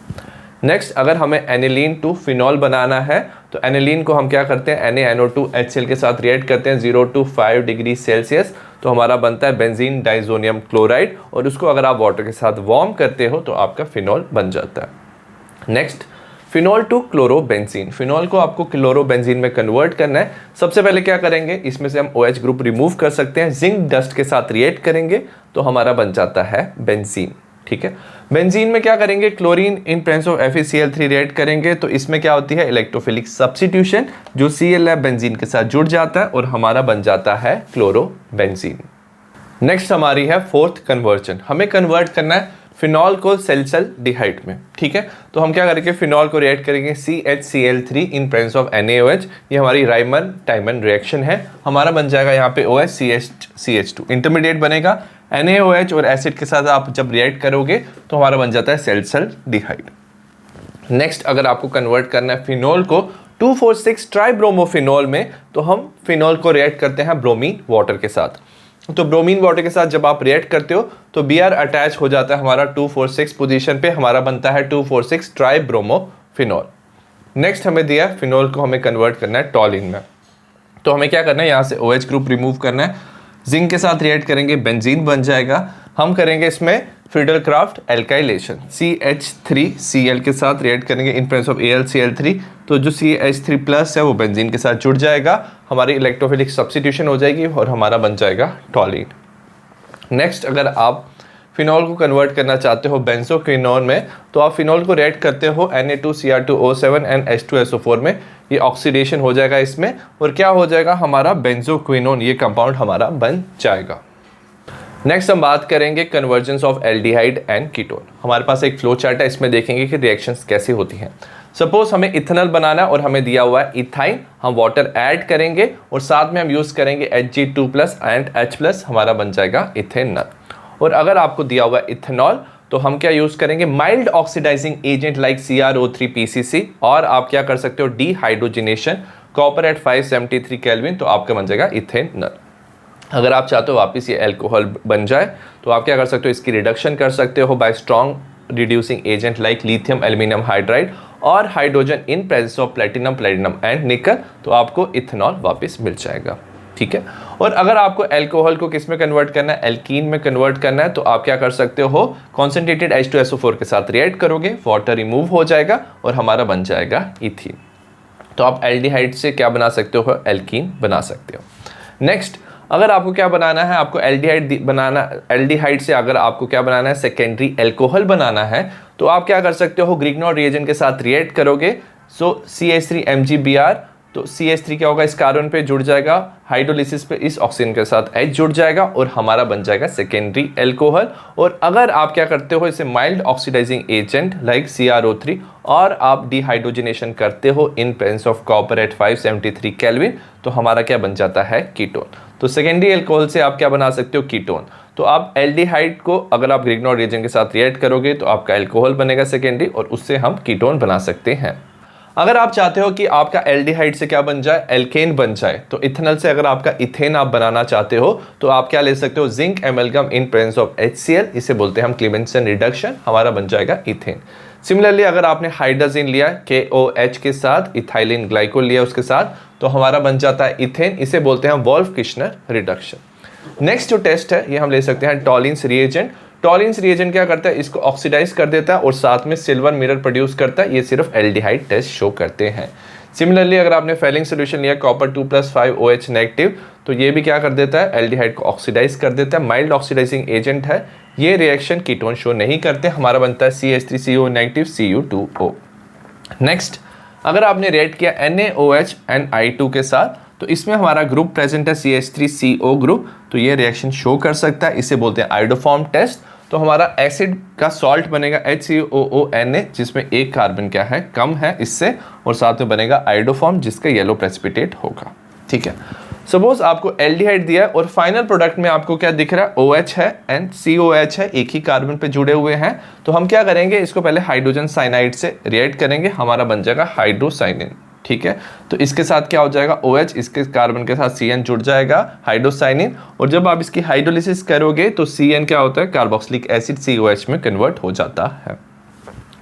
Next अगर हमें एनिलीन टू फिनॉल बनाना है तो एनिलीन को हम क्या करते हैं, NaNO2HCl के साथ रिएक्ट करते हैं 0 to 5 डिग्री सेल्सियस तो हमारा बनता है बेंजीन डाइजोनियम क्लोराइड और उसको अगर आप वाटर के साथ वार्म करते हो तो आपका फिनॉल बन जाता है। Next phenol to chlorobenzene, phenol को आपको क्लोरोबेंजीन में कन्वर्ट करना है। सबसे पहले क्या करेंगे, इसमें से हम OH ग्रुप रिमूव कर सकते हैं, जिंक डस्ट के साथ रिएक्ट करेंगे तो हमारा बन जाता है बेंजीन, ठीक है। बेंजीन में क्या करेंगे, chlorine in presence of FeCl3 react करेंगे तो इसमें क्या होती है इलेक्ट्रोफिलिक सब्स्टिट्यूशन, जो Cl है बेंजीन के साथ जुड़ जाता है और हमारा बन जाता है क्लोरोबेंजीन। नेक्स्ट हमारी है फोर्थ कन्वर्जन, हमें कन्वर्ट करना है फिनॉल को सैलिसाइल्डिहाइड में, ठीक है। तो हम क्या करेंगे, फिनॉल को रिएक्ट करेंगे CHCl3 in presence of NaOH, ये हमारी राइमन टाइमन रिएक्शन है, हमारा बन जाएगा यहाँ पे OH CH2, इंटरमीडिएट बनेगा। NaOH और एसिड के साथ आप जब रिएक्ट करोगे तो हमारा बन जाता है सैलिसाइल्डिहाइड। नेक्स्ट अगर आपको कन्वर्ट करना है फिनॉल को 2,4,6 ट्राइब्रोमोफिनॉल में तो हम फिनॉल को रिएक्ट करते हैं ब्रोमीन वाटर के साथ। तो ब्रोमीन वाटर के साथ जब आप रिएक्ट करते हो तो Br अटैच हो जाता है हमारा 2,4,6 पोजीशन पे, हमारा बनता है 2,4,6 ट्राइब्रोमोफिनॉल। नेक्स्ट हमें दिया फिनॉल को हमें कन्वर्ट करना है टॉलिन में, तो हमें क्या करना है, यहाँ से OH ग्रुप रिमूव करना है, जिंक के साथ रिएक्ट करेंगे बेंजीन बन जाएगा। हम करेंगे इसमें फ्रीडलक्राफ्ट एल्काइलेशन, CH3Cl के साथ रिएक्ट करेंगे इन प्रेजेंस ऑफ AlCl3 तो जो CH3 प्लस है वो बेंजीन के साथ जुड़ जाएगा, हमारी इलेक्ट्रोफिलिक सब्स्टिट्यूशन हो जाएगी और हमारा बन जाएगा टॉलिन। नेक्स्ट अगर आप फिनॉल को कन्वर्ट करना चाहते हो बेंजोक्विनोन में तो आप फिनॉल को रिएक्ट करते हो Na2Cr2O7 एंड H2SO4 में, ये ऑक्सीडेशन हो जाएगा इसमें और क्या हो जाएगा, हमारा बेंजोक्विनोन ये कंपाउंड हमारा बन जाएगा। नेक्स्ट हम बात करेंगे convergence of aldehyde and ketone. हमारे पास एक फ्लो चार्ट है, इसमें देखेंगे कि रिएक्शंस कैसी होती हैं। सपोज हमें इथेनॉल बनाना है और हमें दिया हुआ है इथाइन, हम वाटर ऐड करेंगे और साथ में हम यूज करेंगे Hg2+ एंड H+, हमारा बन जाएगा इथेनॉल। और अगर आपको दिया हुआ है इथेनॉल तो हम क्या यूज करेंगे, mild oxidising agent like CrO3 PCC, और आप क्या कर सकते हो, डिहाइड्रोजिनेशन कॉपर एट 573 केल्विन, तो आपका बन जाएगा इथेनॉल। अगर आप चाहते हो वापस ये अल्कोहल बन जाए तो आप क्या कर सकते हो, इसकी रिडक्शन कर सकते हो by strong reducing agent like lithium aluminium hydride और hydrogen in presence of platinum and nickel, तो आपको इथेनॉल वापस मिल जाएगा। ठीक है। और अगर आपको अल्कोहल को किस में कन्वर्ट करना है, एल्कीन में कन्वर्ट करना है, तो आप क्या कर सकते हो, कॉन्सेंट्रेटेड H2SO4 के साथ रिएक्ट करोगे, वाटर रिमूव हो जाएगा और हमारा बन जाएगा इथीन। तो आप एल्डिहाइड से क्या बना सकते हो, एल्कीन बना सकते हो। नेक्स्ट, अगर आपको क्या बनाना है, आपको एल्डिहाइड बनाना, एल्डिहाइड से अगर आपको क्या बनाना है, सेकेंडरी अल्कोहल बनाना है, तो आप क्या कर सकते हो, ग्रिग्नॉर्ड रिएजेंट के साथ रिएक्ट करोगे, सो CH3MgBr, तो CH3 क्या होगा, इस कार्बन पे जुड़ जाएगा, हाइड्रोलिसिस पे इस ऑक्सीजन के साथ H जुड़ जाएगा और हमारा बन जाएगा सेकेंडरी अल्कोहल। और अगर आप क्या करते हो, इसे mild oxidising agent like CrO3 और आप डिहाइड्रोजिनेशन करते हो in presence of copper at 573 kelvin, तो हमारा क्या बन जाता है, कीटोन। तो सेकेंडरी अल्कोहल से आप क्या बना सकते हो, कीटोन। तो आप एल्डिहाइड को अगर आप ग्रिग्नॉर्ड रिएजेंट के साथ रिएक्ट करोगे तो आपका अल्कोहल बनेगा सेकेंडरी, और उससे हम कीटोन बना सकते हैं। अगर आप चाहते हो कि आपका एल्डिहाइड से क्या बन जाए, एल्केन बन जाए, तो इथेनॉल से अगर आपका इथेन आप बनाना चाहते हो तो आप क्या ले सकते हो, zinc amalgam in presence of HCl, इसे बोलते हैं हम क्लेमेंसन रिडक्शन, हमारा बन जाएगा इथेन। सिमिलरली अगर आपने हाइड्रोजन लिया KOH के साथ, इथाइलिन ग्लाइकोल लिया उसके साथ, तो हमारा बन जाता है इथेन, इसे बोलते हैं वोल्फ किश्नर रिडक्शन। नेक्स्ट जो टेस्ट है ये हम ले सकते हैं टॉलिन्स रिएजेंट। टॉलिन्स रिएजेंट क्या करता है, इसको ऑक्सीडाइज कर देता है और साथ में सिल्वर मिरर प्रोड्यूस करता है, ये सिर्फ एल्डिहाइड टेस्ट शो करते हैं। सिमिलरली अगर आपने फेलिंग सोल्यूशन लिया कॉपर 2+5 OH नेगेटिव, तो ये भी क्या कर देता है, एल्डिहाइड को ऑक्सीडाइज कर देता है, माइल्ड ऑक्सीडाइजिंग एजेंट है, ये रिएक्शन कीटोन शो नहीं करते, हमारा बनता है CH3CO नेगेटिव Cu2O। नेक्स्ट, अगर आपने रिएक्ट किया NaOH NI2 के साथ, तो इसमें हमारा ग्रुप प्रेजेंट है CH3CO ग्रुप, तो ये रिएक्शन शो कर सकता है, इसे बोलते हैं आयोडोफॉर्म टेस्ट। तो हमारा एसिड का सॉल्ट बनेगा HCOONA, जिसमें एक कार्बन क्या है, कम है इससे, और साथ में बनेगा आयोडोफॉर्म जिसका येलो प्रेसिपिटेट होगा। ठीक है। सपोज आपको एल्डिहाइड दिया है और फाइनल प्रोडक्ट में आपको क्या दिख रहा है, OH है एंड COH है, एक ही कार्बन पे जुड़े हुए हैं, तो हम क्या करेंगे, इसको पहले हाइड्रोजन साइनाइड से रिएक्ट करेंगे, हमारा बन जाएगा हाइड्रोसाइनिन। ठीक है। तो इसके साथ क्या हो जाएगा, OH, इसके कार्बन के साथ CN जुड़ जाएगा, हाइड्रोसाइनिन, और जब आप इसकी हाइड्रोलिसिस करोगे तो CN क्या होता है, कार्बोक्सिलिक एसिड COH में कन्वर्ट हो जाता है।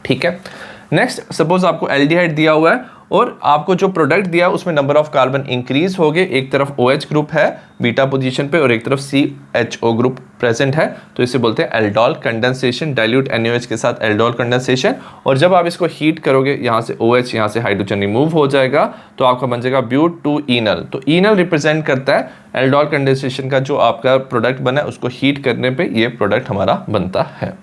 ठीक है। नेक्स्ट, सपोज आपको एल्डिहाइड दिया हुआ है और आपको जो प्रोडक्ट दिया उसमें नंबर ऑफ कार्बन इंक्रीज हो गए, एक तरफ OH ग्रुप है बीटा पोजीशन पे और एक तरफ CHO ग्रुप प्रेजेंट है, तो इसे बोलते हैं एल्डोल कंडेंसेशन, डाइल्यूट NaOH के साथ एल्डोल कंडेंसेशन। और जब आप इसको हीट करोगे, यहाँ से OH, यहाँ से हाइड्रोजन रिमूव हो जाएगा, तो आपका बन जाएगा ब्यूट-2-ईनल। तो ईनल रिप्रेजेंट करता है एल्डोल कंडेंसेशन का जो आपका प्रोडक्ट बना है, उसको हीट करने पर ये प्रोडक्ट हमारा बनता है।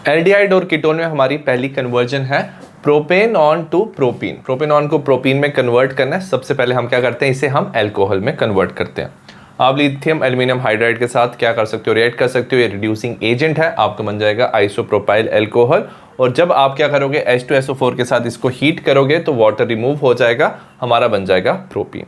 एल्डिहाइड और कीटोन में हमारी पहली कन्वर्जन है प्रोपेनॉन टू प्रोपीन। प्रोपेनॉन को प्रोपीन में कन्वर्ट करना है, सबसे पहले हम क्या करते हैं, इसे हम अल्कोहल में कन्वर्ट करते हैं। आप लिथियम एल्यूमिनियम हाइड्राइड के साथ क्या कर सकते हो, रिएक्ट कर सकते हो, ये रिड्यूसिंग एजेंट है, आपका बन जाएगा आइसोप्रोपाइल अल्कोहल। और जब आप क्या करोगे, H2SO4 के साथ इसको हीट करोगे तो वाटर रिमूव हो जाएगा, हमारा बन जाएगा प्रोपीन।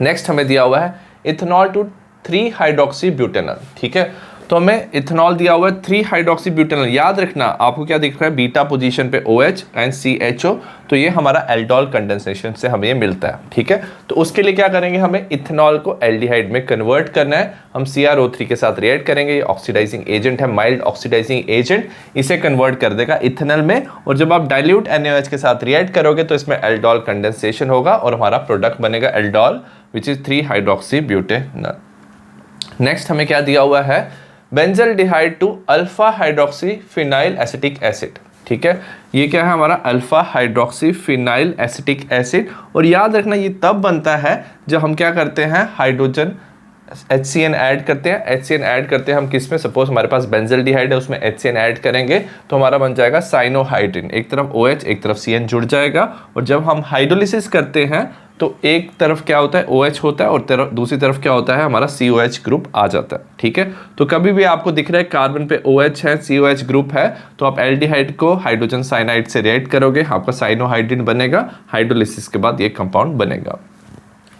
नेक्स्ट हमें दिया हुआ है इथेनॉल टू 3 हाइड्रोक्सी ब्यूटेनॉल। ठीक है। तो हमें इथेनॉल दिया हुआ है 3 हाइड्रोक्सी ब्यूटेनॉल, याद रखना आपको क्या दिख रहा है, बीटा पोजीशन पे OH एंड CHO, तो ये हमारा एल्डोल कंडेंसेशन से हमें ये मिलता है। ठीक है। तो उसके लिए क्या करेंगे, हमें इथेनॉल को एल्डिहाइड में कन्वर्ट करना है, हम CrO3 के साथ रिएक्ट करेंगे, ये ऑक्सीडाइजिंग एजेंट है, माइल्ड ऑक्सीडाइजिंग एजेंट, इसे कन्वर्ट कर देगा इथेनॉल में। और जब आप डाइल्यूट NaOH के साथ रिएक्ट करोगे तो इसमें एल्डोल कंडेंसेशन होगा और हमारा प्रोडक्ट बनेगा aldol, which is 3 hydroxy butanol. Next हमें क्या दिया हुआ है, benzaldehyde to alpha hydroxy phenyl acetic acid. ठीक है। ये क्या है, हमारा alpha hydroxy phenyl acetic acid. और याद रखना ये तब बनता है जब हम क्या करते हैं, हाइड्रोजन HCN ऐड करते हैं। HCN ऐड करते हैं हम किस में, सपोज हमारे पास बेंजल्डिहाइड है, उसमें HCN ऐड करेंगे तो हमारा बन जाएगा साइनोहाइड्रिन, एक तरफ OH एक तरफ CN जुड़ जाएगा। और जब हम हाइड्रोलिसिस करते हैं तो एक तरफ क्या होता है, OH होता है, और दूसरी तरफ क्या होता है, हमारा COH ग्रुप आ जाता है। ठीक है। तो कभी भी आपको दिख रहा है कार्बन पे OH है, COH ग्रुप है, तो आप एल्डिहाइड को हाइड्रोजन साइनाइड से रिएक्ट करोगे, आपका साइनोहाइड्रिन बनेगा, हाइड्रोलिसिस के बाद ये कंपाउंड बनेगा।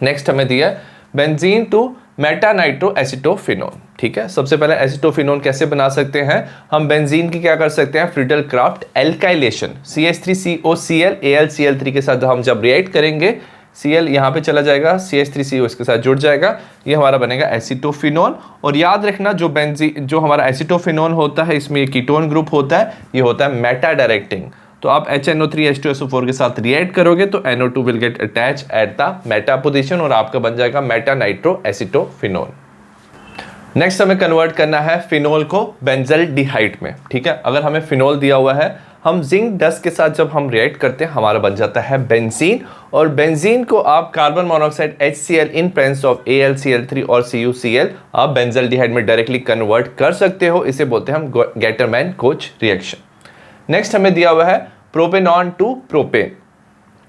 नेक्स्ट हमें दिया बेंजीन टू मेटानाइट्रो एसिटोफिनोन। ठीक है। सबसे पहले एसिटोफिनोन कैसे बना सकते हैं, हम बेंजीन की क्या कर सकते हैं, Friedel craft alkylation, CH3COCl AlCl3 के साथ हम जब रिएक्ट करेंगे, Cl यहाँ पे चला जाएगा, CH3CO इसके साथ जुड़ जाएगा, ये हमारा बनेगा एसिटोफिनोन। और याद रखना जो हमारा एसिटोफिनोन होता है इसमें ये कीटोन ग्रुप होता है, ये होता है मेटा डायरेक्टिंग। तो आप HNO3H2SO4 के साथ रिएक्ट करोगे तो NO2 will get attach at the Meta position और आपका बन जाएगा मेटा नाइट्रो एसिटोफिनोन। नेक्स्ट हमें कन्वर्ट करना है फिनोल को बेंजल्डिहाइड में, ठीक है। अगर हमें फिनोल दिया हुआ है, हम जिंक डस्ट के साथ जब हम रिएक्ट करते हैं हमारा बन जाता है बेंजीन, और बेंजीन को आप carbon monoxide HCl in presence of AlCl3 और CuCl आप बेंजल्डिहाइड में डायरेक्टली कन्वर्ट कर सकते हो, इसे बोलते हैं हम गेटरमैन कोच रिएक्शन। नेक्स्ट हमें दिया हुआ है प्रोपेनॉन टू प्रोपेन,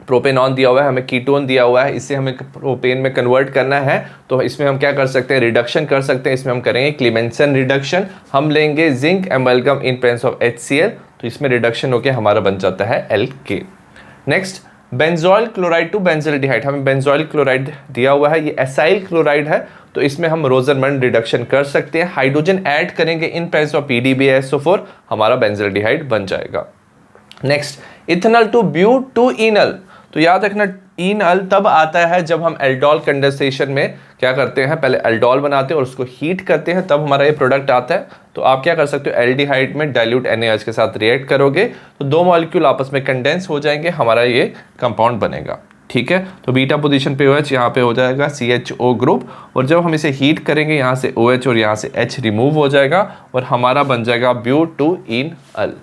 प्रोपेनॉन दिया हुआ है, हमें कीटोन दिया हुआ है, इसे हमें प्रोपेन में कन्वर्ट करना है। तो इसमें हम क्या कर सकते हैं, रिडक्शन कर सकते हैं, इसमें हम करेंगे क्लीमेंसन रिडक्शन, हम लेंगे zinc amalgam in presence of HCl, तो इसमें रिडक्शन होकर हमारा बन जाता है alkane. Next benzoyl chloride to benzaldehyde, हमें बेंजोइल क्लोराइड दिया हुआ है, ये एसाइल क्लोराइड है, तो इसमें हम रोजरमैन रिडक्शन कर सकते हैं, हाइड्रोजन ऐड करेंगे इन प्रेजेंस ऑफ PDBSO4, हमारा बेंजल्डिहाइड बन जाएगा। नेक्स्ट इथेनॉल टू ब्यूटूइनल, तो याद रखना इनल तब आता है जब हम एल्डोल कंडेंसेशन में क्या करते हैं, पहले एल्डोल बनाते हैं और उसको हीट करते हैं, तब हमारा ये प्रोडक्ट आता है। तो आप क्या कर सकते हो, एल्डिहाइड में डाइल्यूट NaOH के साथ रिएक्ट करोगे तो दो मॉलिक्यूल आपस में कंडेंस हो जाएंगे, हमारा ये कंपाउंड बनेगा, ठीक है। तो बीटा पोजीशन पे OH, यहाँ पे हो जाएगा CHO ग्रुप, और जब हम इसे हीट करेंगे यहाँ से OH और यहाँ से H रिमूव हो जाएगा और हमारा बन जाएगा ब्यूटूइनल।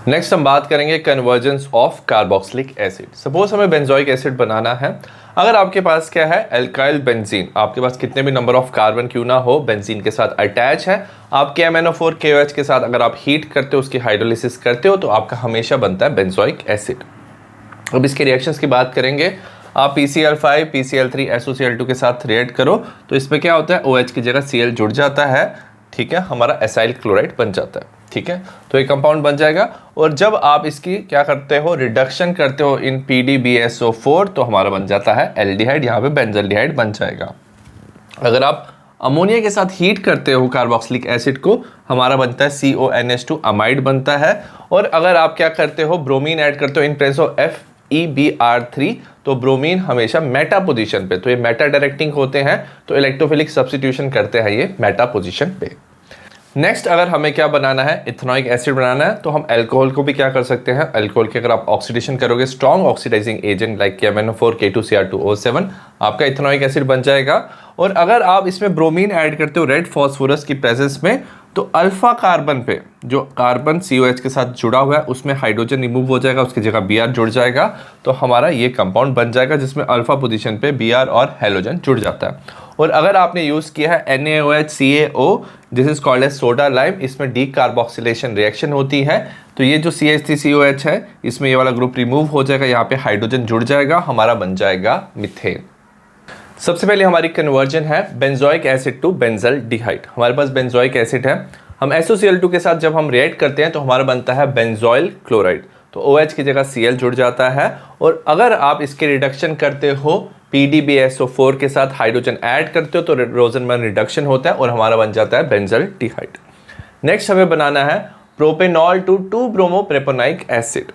नेक्स्ट हम बात करेंगे convergence of carboxylic acid. Suppose हमें बेंजोइक एसिड बनाना है, अगर आपके पास क्या है, एल्काइल बेंजीन, आपके पास कितने भी नंबर ऑफ कार्बन क्यों ना हो बेंजीन के साथ अटैच है, आप KMnO4 KOH के साथ अगर आप हीट करते हो, उसकी हाइड्रोलिसिस करते हो, तो आपका हमेशा बनता है बेंजोइक एसिड। अब इसके रिएक्शंस की बात करेंगे, आप PCl5 PCl3 SOCl2 के साथ रिएक्ट करो तो इसमें क्या होता है, OH की जगह Cl जुड़ जाता है, ठीक है, हमारा एसाइल क्लोराइड बन जाता है, ठीक है। तो ये कंपाउंड बन जाएगा, और जब आप इसकी क्या करते हो, रिडक्शन करते हो इन PDBSO4, तो हमारा बन जाता है एल्डिहाइड, यहाँ पे बेंजल्डिहाइड बन जाएगा। अगर आप अमोनिया के साथ हीट करते हो कार्बोक्सिलिक एसिड को, हमारा बनता है CONH2 अमाइड बनता है। और अगर आप क्या करते हो, ब्रोमीन ऐड करते हो इन प्रेजेंस ऑफ FeBr3, तो ब्रोमीन हमेशा मेटा पोजीशन पे, तो ये मेटा डायरेक्टिंग होते हैं, तो इलेक्ट्रोफिलिक सब्स्टिट्यूशन करते हैं ये मेटा पोजीशन पे। नेक्स्ट अगर हमें क्या बनाना है, इथेनॉइक एसिड बनाना है, तो हम अल्कोहल को भी क्या कर सकते हैं, अल्कोहल की अगर आप ऑक्सीडेशन करोगे, strong oxidising agent like KMnO4 K2Cr2O7, आपका इथेनॉइक एसिड बन जाएगा। और अगर आप इसमें ब्रोमीन ऐड करते हो रेड फॉस्फोरस की प्रेजेंस में, तो अल्फा कार्बन पे जो कार्बन COH के साथ जुड़ा हुआ है उसमें हाइड्रोजन रिमूव हो जाएगा, उसकी जगह Br जुड़ जाएगा, तो हमारा ये कंपाउंड बन जाएगा जिसमें अल्फा पोजीशन पे Br और हेलोजन जुड़ जाता है। और अगर आपने यूज़ किया है NaOH CaO, this is called as soda lime, इसमें डी कार्बोक्सिलेशन रिएक्शन होती है, तो ये जो CH3COH है इसमें ये वाला ग्रुप रिमूव हो जाएगा, यहाँ पे हाइड्रोजन जुड़ जाएगा, हमारा बन जाएगा मीथेन। सबसे पहले हमारी कन्वर्जन है बेंजोइक एसिड टू बेंजल्डिहाइड। हमारे पास बेंजोइक एसिड है, हम SOCl2 के साथ जब हम रिएक्ट करते हैं तो हमारा बनता है बेंजोइल क्लोराइड, तो OH की जगह Cl जुड़ जाता है। और अगर आप इसके रिडक्शन करते हो PDBSO4 के साथ हाइड्रोजन ऐड करते हो तो रोजनमैन रिडक्शन होता है और हमारा बन जाता है बेंजल्डिहाइड। नेक्स्ट हमें बनाना है प्रोपेनॉल टू 2-ब्रोमो-प्रोपेनोइक एसिड।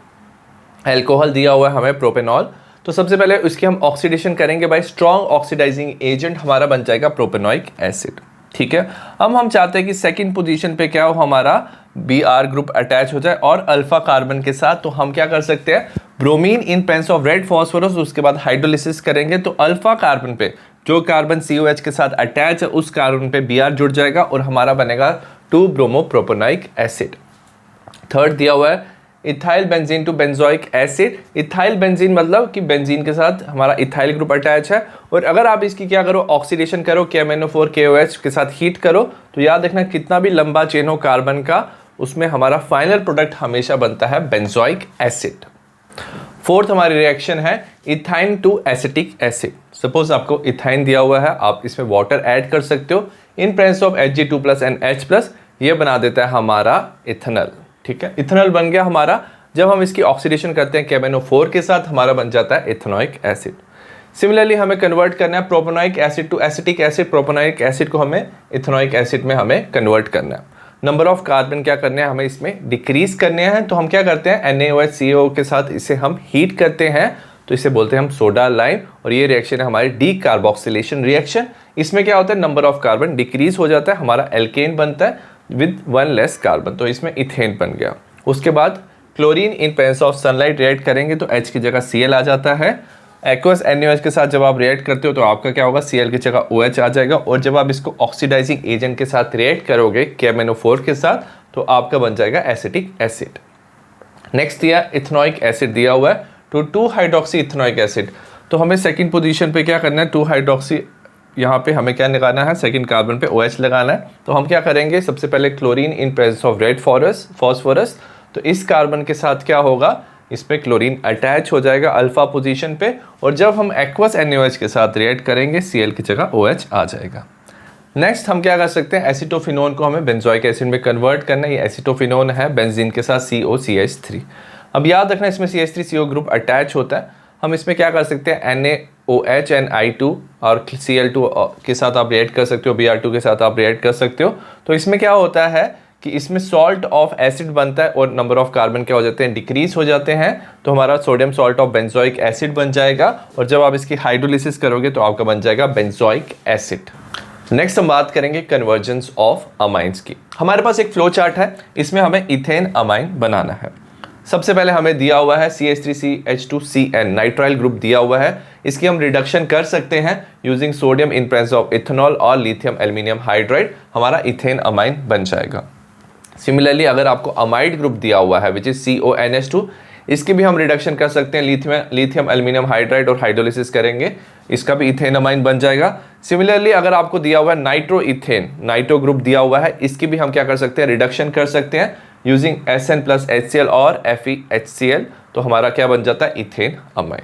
अल्कोहल दिया हुआ है हमें प्रोपेनॉल, तो सबसे पहले इसकी हम ऑक्सीडेशन करेंगे बाय स्ट्रॉन्ग ऑक्सीडाइजिंग एजेंट, हमारा बन जाएगा प्रोपेनोइक एसिड, ठीक है। अब हम चाहते हैं कि सेकंड पोजीशन पे क्या हो, हमारा Br ग्रुप अटैच हो जाए और अल्फा कार्बन के साथ, तो हम क्या कर सकते हैं, bromine in presence of red phosphorus, उसके बाद हाइड्रोलिसिस करेंगे तो अल्फा कार्बन पे जो कार्बन COH के साथ अटैच है उस कार्बन पे Br जुड़ जाएगा और हमारा बनेगा 2-ब्रोमो-प्रोपेनोइक एसिड। थर्ड दिया हुआ है ethyl benzene to benzoic acid. Ethyl benzene मतलब कि बेंजीन के साथ हमारा इथाइल ग्रुप अटैच है, और अगर आप इसकी क्या करो, ऑक्सीडेशन करो, KMnO4 KOH के साथ हीट करो, तो याद रखना कितना भी लंबा चेन हो कार्बन का, उसमें हमारा फाइनल प्रोडक्ट हमेशा बनता है बेंजोइक एसिड। फोर्थ हमारी रिएक्शन है ethyne to acetic acid. Suppose आपको इथाइन दिया हुआ है, आप इसमें वाटर ऐड कर सकते हो in presence of Hg2+ and H+, ये बना देता है हमारा इथेनॉल, ठीक है। इथेनॉल बन गया हमारा, जब हम इसकी ऑक्सीडेशन करते हैं KMnO4 के साथ, हमारा बन जाता है इथेनोइक एसिड। सिमिलरली हमें कन्वर्ट करना है propanoic acid to acetic acid, propanoic acid को हमें इथेनोइक एसिड में हमें कन्वर्ट करना है। नंबर ऑफ कार्बन क्या करने हैं, हमें इसमें डिक्रीज करने हैं। तो हम क्या करते हैं, NaOH के साथ इसे हम हीट करते हैं, तो इसे बोलते हैं हम सोडा लाइम, और ये रिएक्शन है हमारी डी कार्बोक्सिलेशन रिएक्शन। इसमें क्या होता है, नंबर ऑफ कार्बन डिक्रीज हो जाता है, हमारा एल्केन बनता है विद 1 लेस कार्बन, तो इसमें इथेन बन गया। उसके बाद chlorine in presence of sunlight react करेंगे तो H की जगह Cl आ जाता है। एक्वस NaOH के साथ जब आप रिएक्ट करते हो तो आपका क्या होगा, Cl की जगह OH आ जाएगा, और जब आप इसको ऑक्सीडाइजिंग एजेंट के साथ रिएक्ट करोगे KMnO4 के साथ तो आपका बन जाएगा एसिटिक एसिड। नेक्स्ट दिया इथेनोइक एसिड दिया हुआ है टू 2 हाइड्रोक्सी इथेनोइक एसिड। तो हमें सेकंड पोजीशन पे क्या करना है, 2 हाइड्रोक्सी, यहाँ पे हमें क्या लगाना है, सेकंड कार्बन पे OH लगाना है। तो हम क्या करेंगे, सबसे पहले chlorine in presence of red phosphorus, तो इस कार्बन के साथ क्या होगा, इस पे क्लोरीन अटैच हो जाएगा अल्फा पोजीशन पे, और जब हम एक्वस NaOH के साथ रिएक्ट करेंगे Cl की जगह OH आ जाएगा। नेक्स्ट हम क्या कर सकते हैं, एसिटोफिनोन को हमें बेंजोइक एसिड में कन्वर्ट करना है। ये एसिटोफिनोन है बेंजीन के साथ COCH3। अब याद रखना इसमें CH3CO ग्रुप अटैच होता है। हम इसमें क्या कर सकते हैं, NaOH and I2 और Cl2 के साथ आप रिएक्ट कर सकते हो, Br2 के साथ आप रिएक्ट कर सकते हो। तो इसमें क्या होता है कि इसमें सॉल्ट ऑफ एसिड बनता है और नंबर ऑफ कार्बन क्या हो जाते हैं, डिक्रीज हो जाते हैं। तो हमारा sodium salt of benzoic acid बन जाएगा, और जब आप इसकी हाइड्रोलिसिस करोगे तो आपका बन जाएगा बेंजोइक एसिड। नेक्स्ट हम बात करेंगे कन्वर्जेंस ऑफ अमाइंस की। हमारे पास एक फ्लो चार्ट है, इसमें हमें इथेन अमाइन बनाना है। सबसे पहले हमें दिया हुआ है CH3CH2CN नाइट्राइल ग्रुप दिया हुआ है। इसकी हम रिडक्शन कर सकते हैं using sodium in presence of ethanol और लिथियम एल्यूमिनियम हाइड्राइड, हमारा इथेन अमाइन बन जाएगा। सिमिलरली अगर आपको अमाइड ग्रुप दिया हुआ है विच इज CONH2, इसकी भी हम रिडक्शन कर सकते हैं लिथियम एल्यूमिनियम हाइड्राइड, और हाइड्रोलिसिस करेंगे, इसका भी इथेन अमाइन बन जाएगा। सिमिलरली अगर आपको दिया हुआ है नाइट्रो इथेन, नाइट्रो ग्रुप दिया हुआ है, इसकी भी हम क्या कर सकते हैं, रिडक्शन कर सकते हैं यूजिंग SN प्लस HCl और FeHCl, तो हमारा क्या बन जाता है, इथेन अमाइन।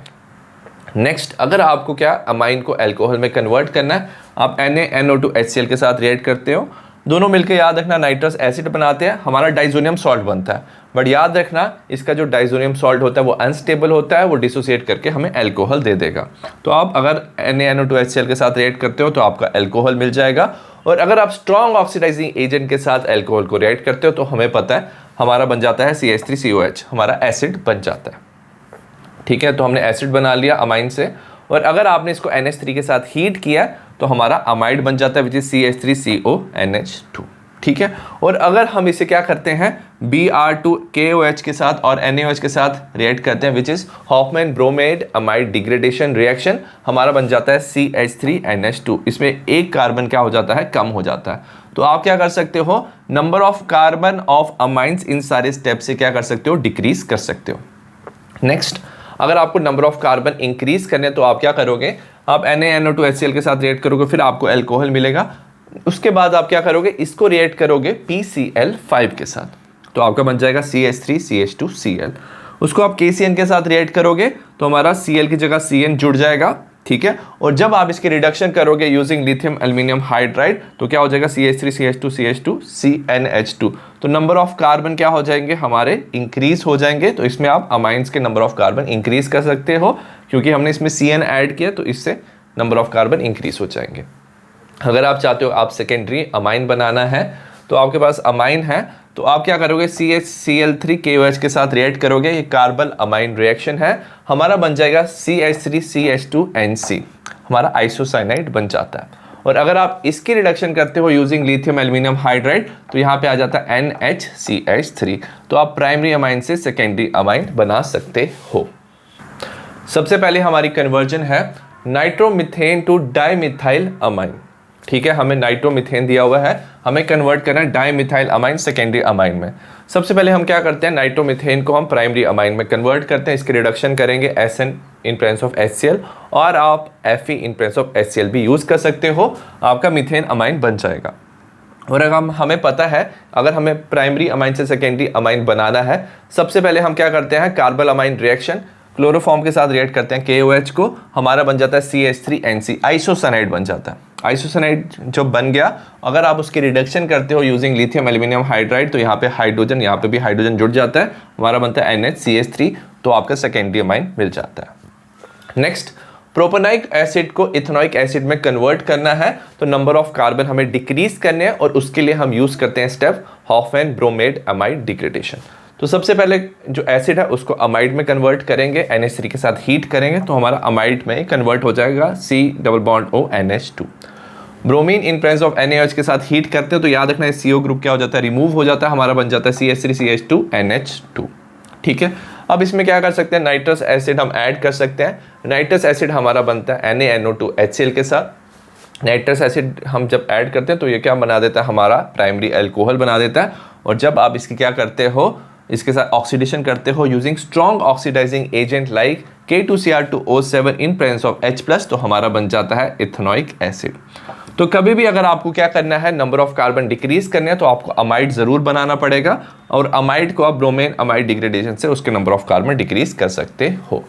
नेक्स्ट अगर आपको क्या अमाइन को अल्कोहल में कन्वर्ट करना है, आप NaNO2HCl के साथ रिएक्ट करते हो, दोनों मिलकर याद रखना नाइट्रस एसिड बनाते हैं, हमारा डाइजोनियम सॉल्ट बनता है। बट याद रखना इसका जो डाइजोनियम सॉल्ट होता है वो अनस्टेबल होता है, वो डिसोसिएट करके हमें अल्कोहल दे देगा। तो आप अगर NaNO2HCl के साथ रिएक्ट करते हो तो आपका अल्कोहल मिल जाएगा, और अगर आप स्ट्रॉन्ग ऑक्सीडाइजिंग एजेंट के साथ अल्कोहल को रिएक्ट करते हो तो हमें पता है हमारा बन जाता है CH3COH, हमारा एसिड बन जाता है। ठीक है, तो हमने एसिड बना लिया अमाइन से, और अगर आपने इसको NH3 के साथ हीट किया तो हमारा अमाइड बन जाता है विच इज CH3CONH2। ठीक है, और अगर हम इसे क्या करते हैं, Br2KOH के साथ और NaOH के साथ रिएक्ट करते हैं which is Hoffmann bromide amide degradation reaction, हमारा बन जाता है CH3NH2। इसमें एक कार्बन क्या हो जाता है, कम हो जाता है। तो आप क्या कर सकते हो, number of carbon of amines इन सारे स्टेप से क्या कर सकते हो, डिक्रीज कर सकते हो। नेक्स्ट अगर आपको नंबर ऑफ कार्बन इंक्रीज करने तो आप क्या करोगे, आप NaNO2HCl के साथ रिएक्ट करोगे, फिर आपको अल्कोहल मिलेगा। उसके बाद आप क्या करोगे, इसको रिएक्ट करोगे PCl5 के साथ, तो आपका बन जाएगा CH3CH2Cl। उसको आप KCN के साथ रिएक्ट करोगे तो हमारा Cl की जगह CN जुड़ जाएगा। ठीक है, और जब आप इसकी रिडक्शन करोगे यूजिंग लिथियम एल्यूमिनियम हाइड्राइड तो क्या हो जाएगा, CH3CH2CH2CnH2। तो नंबर ऑफ कार्बन क्या हो जाएंगे, हमारे इंक्रीज हो जाएंगे। तो इसमें आप अमाइंस के नंबर ऑफ कार्बन इंक्रीज कर सकते हो, क्योंकि हमने इसमें CN ऐड किया तो इससे नंबर ऑफ कार्बन इंक्रीज हो जाएंगे। अगर आप चाहते हो आप सेकेंडरी अमाइन बनाना है, तो आपके पास अमाइन है तो आप क्या करोगे, CHCl3KOH के साथ रिएक्ट करोगे, ये कार्बन अमाइन रिएक्शन है, हमारा बन जाएगा CH3CH2NC, हमारा आइसोसाइनाइड बन जाता है। और अगर आप इसकी रिडक्शन करते हो यूजिंग लिथियम एल्यूमिनियम हाइड्राइड तो यहाँ पे आ जाता है NHCH3। तो आप प्राइमरी अमाइन से सेकेंडरी अमाइन बना सकते हो। सबसे पहले हमारी कन्वर्जन है नाइट्रोमिथेन टू डाइमिथाइल अमाइन। ठीक है, हमें नाइट्रोमिथेन दिया हुआ है, हमें कन्वर्ट करना है डाइमिथाइल अमाइन सेकेंडरी अमाइन में। सबसे पहले हम क्या करते हैं, नाइट्रोमिथेन को हम प्राइमरी अमाइन में कन्वर्ट करते हैं, इसकी रिडक्शन करेंगे SN in presence of HCl, और आप Fe in presence of HCl भी यूज़ कर सकते हो, आपका मीथेन अमाइन बन जाएगा। और अगर हमें पता है अगर हमें प्राइमरी अमाइन से सेकेंडरी अमाइन बनाना है, सबसे पहले हम क्या करते हैं, कार्बन अमाइन रिएक्शन क्लोरोफॉर्म के साथ रिएक्ट करते हैं KOH को, हमारा बन जाता है CH3NC, आइसोसाइनाइड बन जाता है। आइसोसाइनाइड जो बन गया, अगर आप उसकी रिडक्शन करते हो यूजिंग लिथियम एल्यूमिनियम हाइड्राइड तो यहाँ पे हाइड्रोजन, यहाँ पे भी हाइड्रोजन जुड़ जाता है, हमारा बनता है NHCH3, तो आपका सेकेंडरी अमाइन मिल जाता है। नेक्स्ट प्रोपेनॉइक एसिड को इथेनॉइक एसिड में कन्वर्ट करना है तो नंबर ऑफ कार्बन हमें डिक्रीज करने हैं और उसके लिए हम यूज करते हैं स्टेप हॉफमैन ब्रोमेड अमाइड डिग्रेडेशन। तो सबसे पहले जो एसिड है उसको अमाइड में कन्वर्ट करेंगे, NH3 के साथ हीट करेंगे तो हमारा अमाइड में कन्वर्ट हो जाएगा C+O NH2। Bromine in presence of NaOH के साथ हीट करते हैं तो याद रखना है CO ग्रुप क्या हो जाता है, रिमूव हो जाता है, हमारा बन जाता है CH3CH2NH2। ठीक है, अब इसमें क्या कर सकते हैं, नाइट्रस एसिड हम ऐड कर सकते हैं। नाइट्रस एसिड हमारा बनता है NaNO2HCl के साथ। नाइट्रस एसिड हम जब ऐड करते हैं तो ये क्या बना देता है, हमारा प्राइमरी अल्कोहल बना देता है। और जब आप इसकी क्या करते हो, इसके साथ ऑक्सीडेशन करते हो using strong oxidising agent like K2Cr2O7 in presence of H+ तो हमारा बन जाता है इथेनॉइक एसिड। तो कभी भी अगर आपको क्या करना है, नंबर ऑफ कार्बन डिक्रीज करने हैं तो आपको अमाइड जरूर बनाना पड़ेगा और अमाइड को आप ब्रोमेन अमाइड डिग्रेडेशन से उसके नंबर ऑफ कार्बन डिक्रीज कर सकते हो।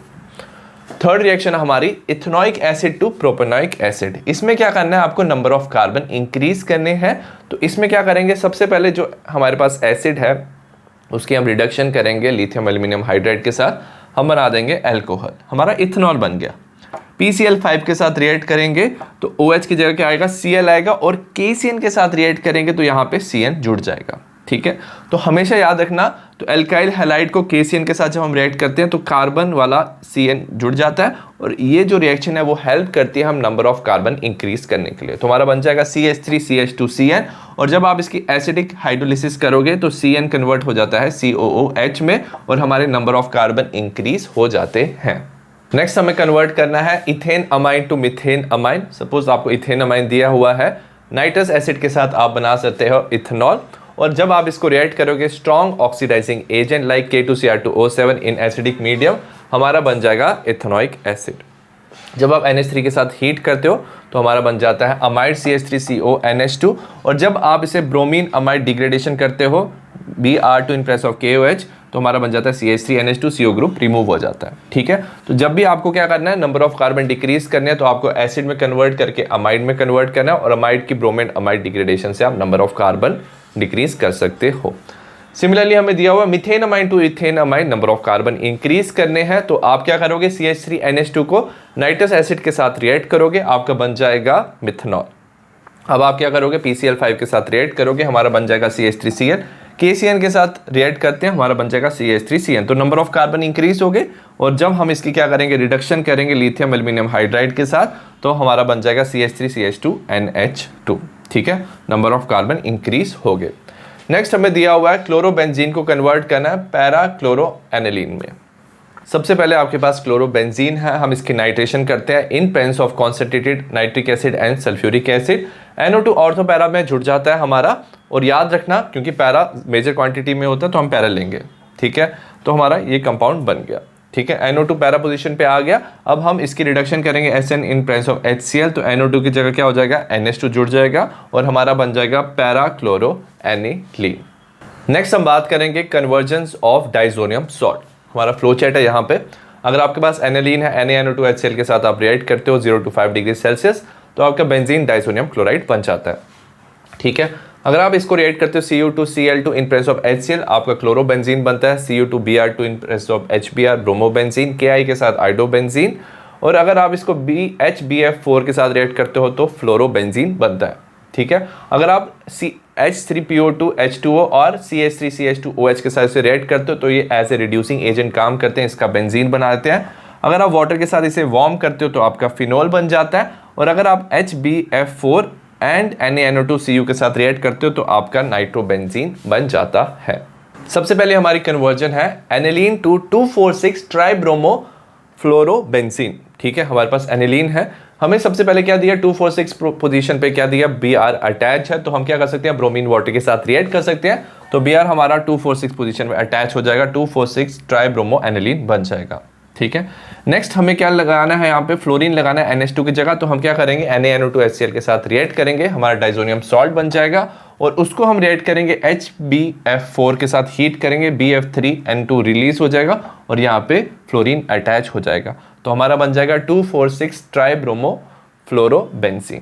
थर्ड रिएक्शन हमारी इथेनॉइक एसिड टू प्रोपेनॉइक एसिड। इसमें क्या करना है, आपको नंबर ऑफ कार्बन इंक्रीज करने हैं। तो इसमें क्या करेंगे, सबसे पहले जो हमारे पास एसिड है उसकी हम रिडक्शन करेंगे लिथियम एल्यूमिनियम हाइड्राइड के साथ, हम बना देंगे अल्कोहल, हमारा इथेनॉल बन गया। PCl5 के साथ रिएक्ट करेंगे तो OH की जगह क्या आएगा, Cl आएगा और KCN के साथ रिएक्ट करेंगे तो यहाँ पे CN जुड़ जाएगा। ठीक है, तो हमेशा याद रखना, तो एल्काइल हैलाइड को KCN के साथ जब हम रिएक्ट करते हैं तो कार्बन वाला CN जुड़ जाता है और ये जो रिएक्शन है वो हेल्प करती है हम नंबर ऑफ कार्बन इंक्रीज करने के लिए। तो हमारा बन जाएगा CH3CH2CN और जब आप इसकी एसिडिक हाइड्रोलिसिस करोगे तो CN कन्वर्ट हो जाता है COOH में और हमारे नंबर ऑफ कार्बन इंक्रीज हो जाते हैं। नेक्स्ट हमें कन्वर्ट करना है ethane amine to methane amine. Suppose आपको इथेन अमाइन दिया हुआ है, नाइट्रस एसिड के साथ आप बना सकते हो इथेनॉल और जब आप इसको रिएक्ट करोगे strong oxidising agent like K2Cr2O7 in acidic medium, हमारा बन जाएगा इथेनॉइक एसिड। जब आप NH3 के साथ हीट करते हो तो हमारा बन जाता है अमाइड CH3CONH2 और जब आप इसे ब्रोमीन अमाइड डिग्रेडेशन करते हो Br2 in presence of KOH तो हमारा बन जाता है CH3NH2, CO ग्रुप रिमूव हो जाता है। ठीक है, तो जब भी आपको क्या करना है, नंबर ऑफ कार्बन डिक्रीज करने हैं तो आपको एसिड में कन्वर्ट करके अमाइड में कन्वर्ट करना है और अमाइड की ब्रोमीन अमाइड डिग्रेडेशन से आप नंबर ऑफ कार्बन डिक्रीज कर सकते हो। सिमिलरली हमें दिया हुआ methane amine to ethane amine, number of carbon increase करने हैं तो आप क्या करोगे, CH3NH2 को नाइट्रस एसिड के साथ रिएक्ट करोगे, आपका बन जाएगा मिथेनॉल। अब आप क्या करोगे, PCl5 के साथ रिएक्ट करोगे, हमारा बन जाएगा CH3Cl। KCN के साथ रिएक्ट करते हैं, हमारा बन जाएगा CH3CN। तो नंबर ऑफ कार्बन इंक्रीज हो गए और जब हम इसकी क्या करेंगे, रिडक्शन करेंगे लिथियम एल्यूमिनियम हाइड्राइड के साथ तो हमारा बन जाएगा CH3CH2NH2। ठीक है, नंबर ऑफ कार्बन इंक्रीज हो गए। नेक्स्ट हमें दिया हुआ है क्लोरोबेंजीन को कन्वर्ट करना है पैरा क्लोरोएनिलीन में। सबसे पहले आपके पास क्लोरोबेंजीन है, हम इसकी नाइट्रेशन करते हैं इन presence of concentrated nitric acid and sulphuric acid. NO2 ortho para में जुड़ जाता है हमारा और याद रखना क्योंकि पैरा मेजर क्वांटिटी में होता है तो हम पैरा लेंगे। ठीक है, तो हमारा ये कंपाउंड बन गया। ठीक है, NO2 पैरा पोजीशन पे आ गया। अब हम इसकी रिडक्शन करेंगे SN in presence of HCl तो NO2 की जगह क्या हो जाएगा, NH2 जुड़ जाएगा और हमारा बन जाएगा पैरा क्लोरोएनिलीन। नेक्स्ट हम बात करेंगे कन्वर्जेंस ऑफ डाइजोनियम सॉल्ट। हमारा फ्लो चार्ट है यहाँ पे। अगर आपके पास एनिलीन है, NaNO2HCl के साथ आप रिएक्ट करते हो 0 to 5 डिग्री सेल्सियस तो आपका बेंजीन डाइसोनियम क्लोराइड बन जाता है। ठीक है, अगर आप इसको रिएक्ट करते हो Cu2Cl2 in presence of HCl आपका क्लोरोबेंजीन बनता है, Cu2Br2 in presence of HBr bromobenzene, Ki के साथ आइडोबेंजीन और अगर आप इसको BHBF4 के साथ रिएक्ट करते हो तो फ्लोरोबेंजीन बनता है। ठीक है, अगर आप H3PO2 H2O और CH3CH2OH के साथ इसे रिएक्ट करते हो तो ये एज ए रिड्यूसिंग एजेंट काम करते हैं, इसका बेंजीन बनाते हैं। अगर आप वाटर के साथ इसे वार्म करते हो तो आपका फिनोल बन जाता है और अगर आप HBF4 एंड NaNO2Cu के साथ रिएक्ट करते हो तो आपका नाइट्रोबेंजीन बन जाता है। सबसे पहले हमारी कन्वर्जन है एनिलीन टू 2,4,6 ट्राइब्रोमो फ्लोरोबेंजीन। ठीक है, हमारे पास एनिलीन है, हमें सबसे पहले क्या दिया 2,4,6 पोजीशन पे क्या दिया Br अटैच है तो हम क्या कर सकते हैं ब्रोमीन वाटर के साथ रिएक्ट कर सकते हैं तो Br हमारा 2,4,6 पोजीशन में अटैच हो जाएगा, 2,4,6 ट्राइब्रोमो एनिलीन बन जाएगा। ठीक है, नेक्स्ट हमें क्या लगाना है, यहाँ पे फ्लोरीन लगाना है NH2 की जगह तो हम क्या करेंगे NaNO2HCl के साथ रिएक्ट करेंगे, हमारा डाइजोनियम सॉल्ट बन जाएगा और उसको हम रिएक्ट करेंगे HBF4 के साथ हीट करेंगे, BF3N2 रिलीज हो जाएगा और यहाँ पे फ्लोरीन अटैच हो जाएगा तो हमारा बन जाएगा 2,4,6 tribromo fluorobenzene.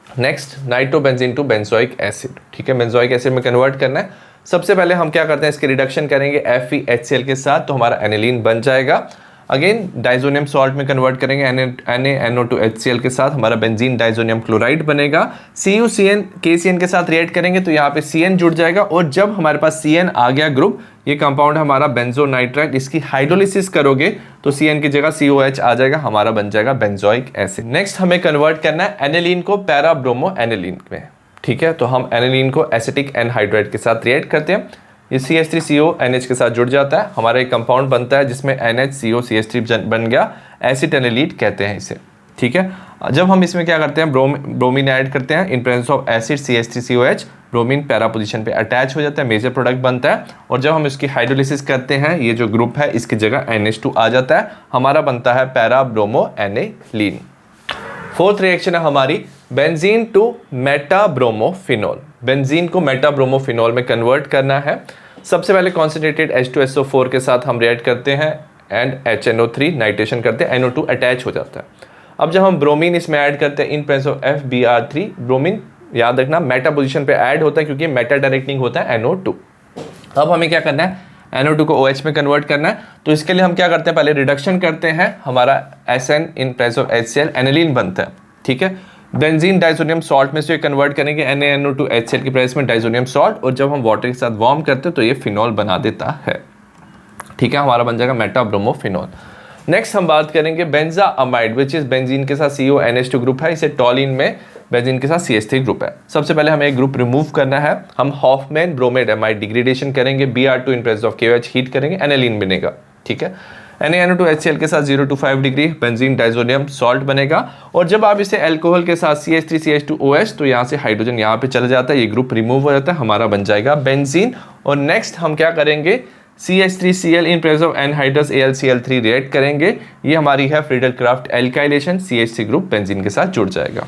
Next nitrobenzene to benzoic acid. ठीक है, बेंजोइक एसिड में कन्वर्ट करना है। सबसे पहले हम क्या करते हैं इसके रिडक्शन करेंगे FeHCl के साथ तो हमारा एनिलीन बन जाएगा। अगेन डाइजोनियम सॉल्ट में कन्वर्ट करेंगे NaNO2HCl के साथ, हमारा बेंजीन डाइजोनियम क्लोराइड बनेगा। CuCN KCN के साथ रिएक्ट करेंगे तो यहाँ पे CN जुड़ जाएगा, और जब हमारे पास CN आ गया ग्रुप, ये कंपाउंड हमारा बेंजोनाइट्राइड, इसकी हाइड्रोलिसिस करोगे तो CN की जगह COH आ जाएगा, हमारा बन जाएगा बेंजोइक एसिड। नेक्स्ट हमें कन्वर्ट करना है एनिलीन को पैरा ब्रोमो एनिलीन में, ठीक है। तो हम एनिलीन को एसिटिक एनहाइड्राइड के साथ रिएक्ट करते हैं, ये CH3CONH के साथ जुड़ जाता है, हमारा एक कंपाउंड बनता है जिसमें NHCOCH3 बन गया, एसिटेनिलीड कहते हैं इसे, ठीक है। जब हम इसमें क्या करते हैं, ब्रोमीन ऐड करते हैं इन presence of acid CH3COH, bromine para position पे अटैच हो जाता है, मेजर प्रोडक्ट बनता है, और जब हम इसकी हाइड्रोलिसिस करते हैं, ये जो ग्रुप है इसकी जगह NH2 आ जाता है, हमारा बनता है para bromo aniline. Fourth reaction है हमारी बेंजीन टू मेटाब्रोमोफिनॉल। बेंजीन को मेटाब्रोमोफिनॉल में कन्वर्ट करना है। सबसे पहले कॉन्सेंट्रेटेड H2SO4 के साथ हम रिएक्ट करते हैं एंड HNO3 नाइट्रेशन करते हैं, NO2 अटैच हो जाता है। अब जब हम ब्रोमीन इसमें ऐड करते हैं इन प्रेजेंस ऑफ FBr3, ब्रोमीन याद रखना मेटा पोजीशन पे ऐड होता है क्योंकि मेटा डायरेक्टिंग होता है NO2। अब हमें क्या करना है, NO2 को OH में कन्वर्ट करना है, तो इसके लिए हम क्या करते हैं, पहले रिडक्शन करते हैं, हमारा SN in presence of HCl aniline बनता है, ठीक है। बेंजीन डाइजोनियम सॉल्ट में से कन्वर्ट करेंगे NaNO2HCl की प्रेजेंस में डाइजोनियम सॉल्ट, और जब हम वाटर के साथ वार्म करते हैं तो ये फिनॉल बना देता है, ठीक है, हमारा बन जाएगा मेटाब्रोमोफिनॉल। नेक्स्ट हम बात करेंगे बेंजाअमाइड, विच इज बेंजीन के साथ CONH2 ग्रुप है, इसे टॉलिन में बेंजीन के साथ CH3 ग्रुप है। सबसे पहले हमें एक ग्रुप रिमूव करना है, हम हॉफमैन ब्रोमेड एमाइड डिग्रेडेशन करेंगे, Br2 in presence of KOH heat करेंगे, एनिलीन बनेगा, ठीक है। NaNO2HCl के साथ 0 to 5 degree benzene diazonium salt बनेगा, और जब आप इसे अल्कोहल के साथ CH3CH2OH, तो यहाँ से हाइड्रोजन यहाँ पे चला जाता है, ये ग्रुप रिमूव हो जाता है, हमारा बन जाएगा बेंजीन। और नेक्स्ट हम क्या करेंगे, CH3Cl in presence of anhydrous AlCl3 react करेंगे, ये हमारी है Friedel craft alkylation, CH3 group benzene के साथ जुड़ जाएगा।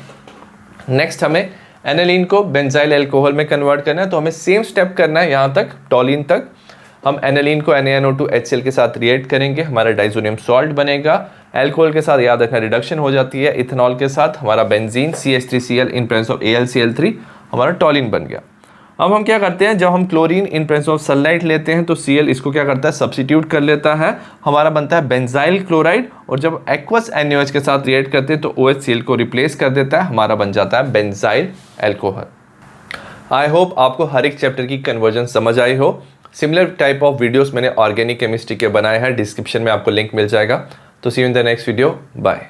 नेक्स्ट हमें एनिलीन को बेंजाइल अल्कोहल में कन्वर्ट करना है, तो हमें सेम स्टेप करना है यहाँ तक, टॉलिन तक। हम एनिलीन को NaNO2HCl के साथ रिएक्ट करेंगे, हमारा डाइजोनियम सॉल्ट बनेगा, अल्कोहल के साथ याद रखना रिडक्शन हो जाती है, इथेनॉल के साथ हमारा benzene CH3Cl in presence of AlCl3, हमारा टॉलिन बन गया। अब हम क्या करते हैं, जब हम chlorine in presence of sunlight लेते हैं तो Cl इसको क्या करता है, सब्स्टिट्यूट कर लेता है, हमारा बनता है बेंजाइल क्लोराइड, और जब एक्वस NaOH के साथ रिएक्ट करते हैं तो OHCl को रिप्लेस कर देता है, हमारा बन जाता है बेंजाइल अल्कोहल। आई होप आपको हर एक चैप्टर की कन्वर्जन समझ आई हो। सिमिलर टाइप ऑफ वीडियोस मैंने ऑर्गेनिक केमिस्ट्री के बनाए हैं, डिस्क्रिप्शन में आपको लिंक मिल जाएगा। तो see you in the next video, bye.